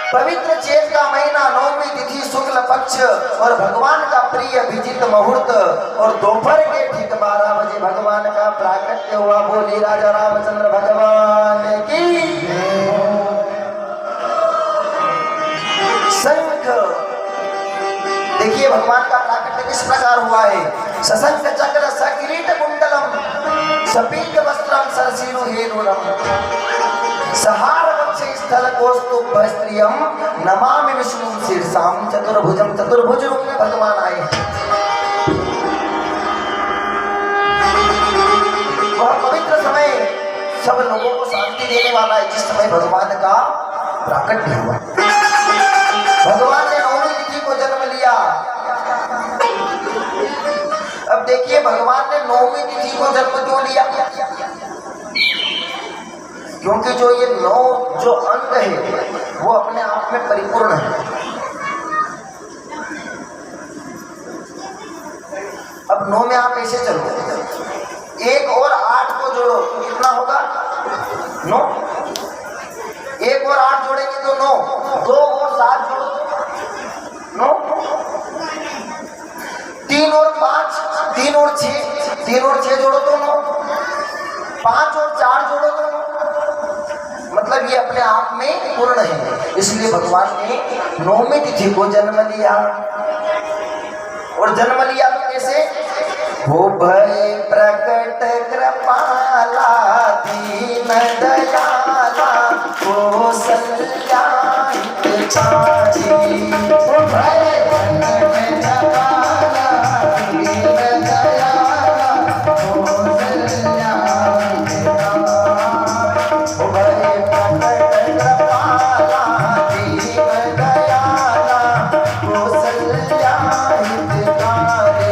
पवित्र चैत का महीना, नौमी तिथि, शुक्ल पक्ष और भगवान का प्रिय अभिजित मुहूर्त, और दोपहर के ठीक 12 बजे भगवान का प्राकट्य हुआ। बोली राजा रामचंद्र भगवान की। शंख, देखिए भगवान का प्राकट्य किस प्रकार हुआ है। सशंख चक्र सकिरीट कुंडलम सपीत वस्त्रम सरसीरु हेरुरम सहार वक्षे स्थल कौस्तुभ स्त्रियम नमामि विष्णु शीर्षाम चतुर्भुजम। चतुर्भुज रूप में भगवान आए। वह पवित्र समय सब लोगों को शांति देने वाला है, जिस समय भगवान का प्राकट्य हुआ। भगवान ने नौमी तिथि को जन्म लिया। अब देखिए भगवान ने नौमी तिथि को जन्म क्यों लिया? क्योंकि जो ये 9 जो अंग है वो अपने आप में परिपूर्ण है। अब 9 में आप ऐसे चलो, 1 और 8 को जोड़ो तो कितना होगा? 9। 1 और 8 जोड़ेंगे तो 9, 2 और 7 जोड़ो 9, 3 और 5, 3 और 6, 3 और 6 जोड़ो तो 9, 5 और 4 जोड़ो तो 9। मतलब ये अपने आप में पूर्ण है। इसलिए भगवान ने 9वीं तिथि को जन्म लिया। और जन्म लिया तो कैसे? हो भय प्रकट कृपाला दीन दयाला कौसल्या हितकारी। हो भय प्रकट कृपाला दीन दयाला कौसल्या हितकारी। हो भय प्रकट कृपाला दीन दयाला कौसल्या हितकारी।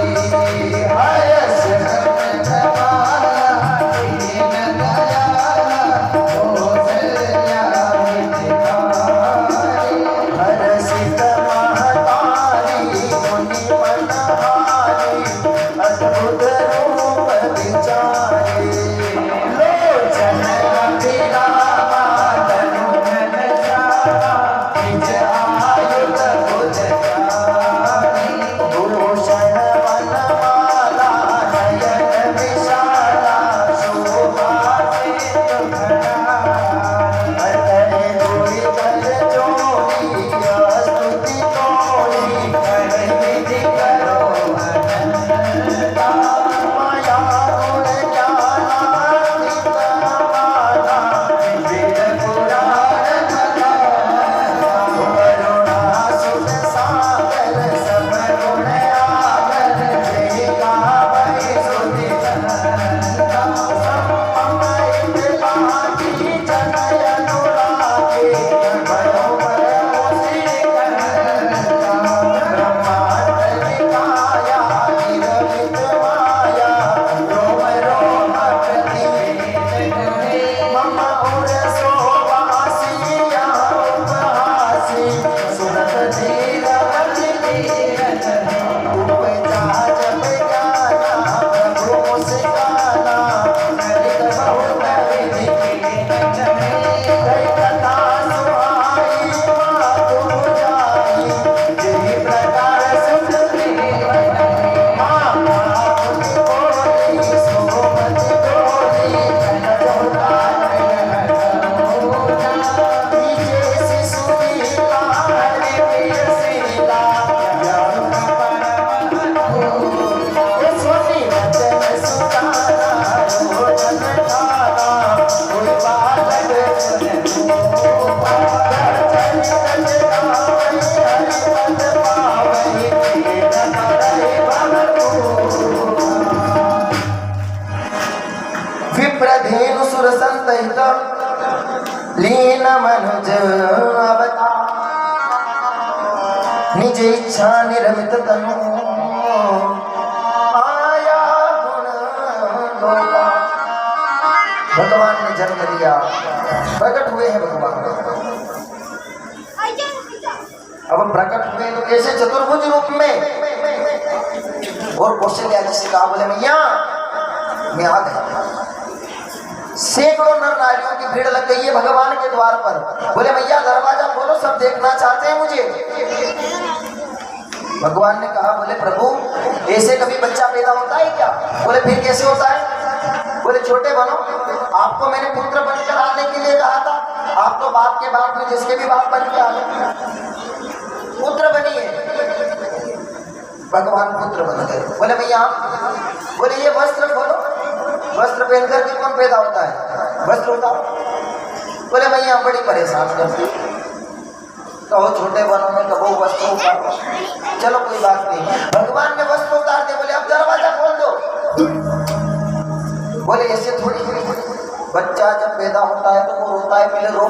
विप्रधेनु सुर संतहित लीन मनुज अवतार। निज इच्छा निर्मित तनु आया गुण गोपाल। भगवान ने जन्म लिया, प्रकट हुए हैं भगवान। अब प्रकट हुए तो कैसे? चतुर्भुज रूप में। और कौशल्या जी से कहा, बोले मैया मैं आ गया। सैकड़ों नर नारियों की भीड़ लग गई है भगवान के द्वार पर। बोले मैया दरवाजा खोलो, सब देखना चाहते हैं मुझे। भगवान ने कहा, बोले प्रभु ऐसे कभी बच्चा पैदा होता है क्या? बोले फिर कैसे होता है? बोले छोटे बनो, आपको मैंने पुत्र बनकर आने के लिए कहा था, आप तो बाप के बाप में जिसके भी बाप बन के आ गए, पुत्र बनिए। भगवान पुत्र बन गए। बोले भैया, बोले ये वस्त्र खोलो, वस्त्र पहन करके कौन पैदा होता है? वस्त्र उतारो। बोले भैया बड़ी परेशान करती, कहो छोटे बनो में, कहो वस्त्र उतारो। चलो कोई बात नहीं, भगवान ने वस्त्र उतार दिए। बोले अब दरवाजा खोल दो। बोले ऐसे थोड़ी, बच्चा जब पैदा होता है तो वो रोता है, पहले रो।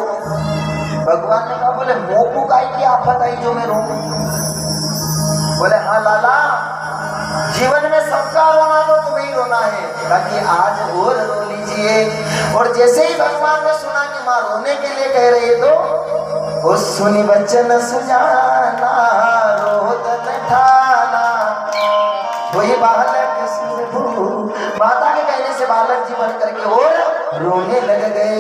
भगवान ने कहा, बोले मोकू गाय की आफत आई जो मैं रो। बोले हाँ लाला, जीवन में सबका रोना तो तुम्हें ही रोना है, बाकी आज और रो लीजिए। बरसिए। और जैसे ही भगवान ने सुना कि माँ रोने के लिए कह रही है तो उस सुनी वचन सुजाना रोदन ठाना वही बालक माता के कहने से बालक जी बन करके और रोने लग गए।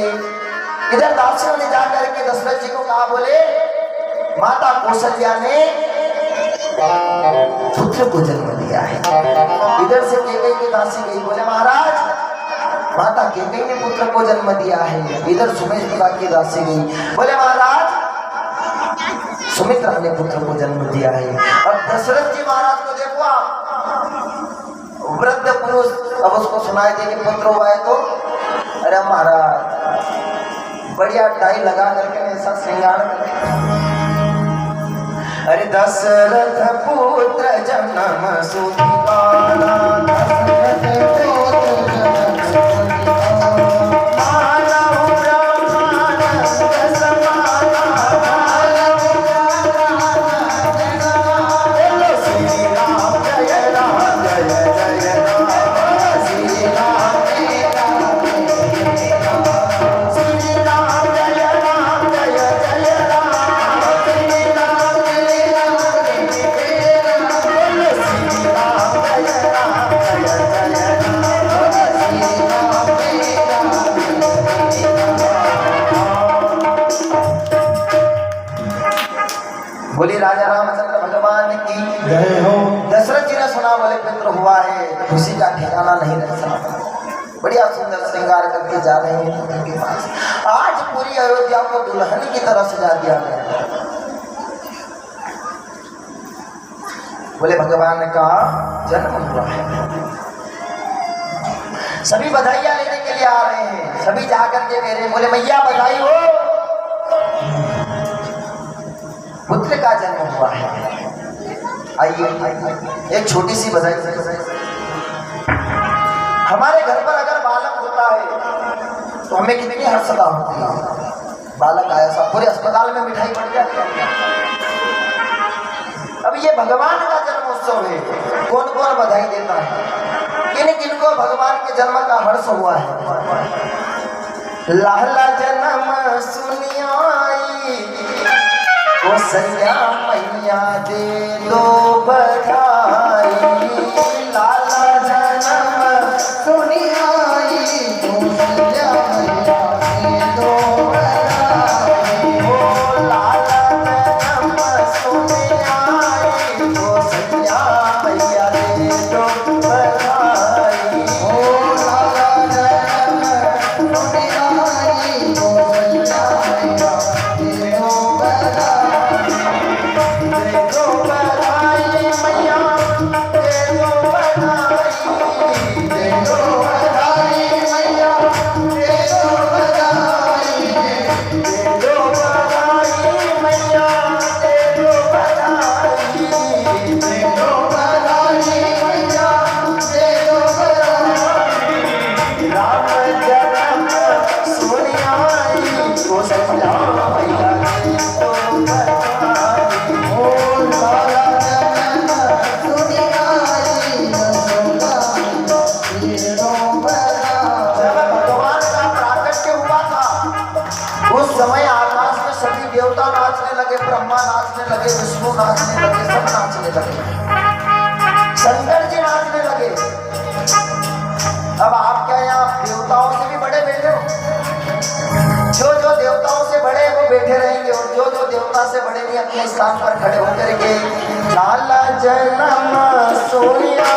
इधर दासियों ने जाकर के दशरथ जी को कहा, बोले माता कौशल्या ने पुत्र को जन्म दिया है। इधर से कैकेयी की दासी गई, बोले महाराज माता कैकेयी ने पुत्र को जन्म दिया है। इधर सुमित्रा की दासी गई, बोले महाराज सुमित्रा ने पुत्र को जन्म दिया है। और दशरथ जी महाराज को देखो आप, वृद्ध पुरुष, अब उसको सुनाई दे कि पुत्र हुआ है तो अरे महाराज बढ़िया टाई लगा करके ऐसा श्रृंगार करके, अरे दशरथ पुत्र जन्म सुखिकाना बोली राजा रामचंद्र भगवान की जय हो। दशरथ जी ने सुना, बोले पुत्र हुआ है, खुशी का ठिकाना नहीं रह सकता। बढ़िया सुंदर श्रृंगार करके जा रहे हैं पुत्र के पास। आज पूरी अयोध्या को दुल्हन की तरह सजा दिया गया। बोले भगवान का जन्म हुआ है, सभी बधाइयां लेने के लिए आ रहे हैं। सभी जाकर के कह रहे हैं, बोले मैया बधाई हो, पुत्र का जन्म हुआ है। आइए एक छोटी सी बधाई। हमारे घर पर अगर बालक होता है तो हमें कितनी हर्षता होती है। बालक आया सब पूरे अस्पताल में मिठाई बन जाती है। अब ये भगवान का जन्मोत्सव है, कौन कौन बधाई देता है? किन किन को भगवान के जन्म का हर्ष हुआ है? लाला जन्म सुनियाई कौशल्या मैया दे दो बधाई। लाला जन्म सुनियाई कौशल्या मैया दे दो बधाई। ओ लाला जन्म सुनियाई कौशल्या मैया दे दो बधाई। ओ लाला जन्म सुनियाई कौशल्या मैया दे दो बधाई। ब्रह्मा नाचने लगे, विष्णु नाचने लगे, सब नाचने लगे, शंकर जी नाचने लगे। अब आप क्या यहाँ देवताओं से भी बड़े बैठे हो? जो जो देवताओं से बड़े वो बैठे रहेंगे, और जो जो देवता से बड़े नहीं अपने स्थान पर खड़े होकर के लाला जन्म सोनिया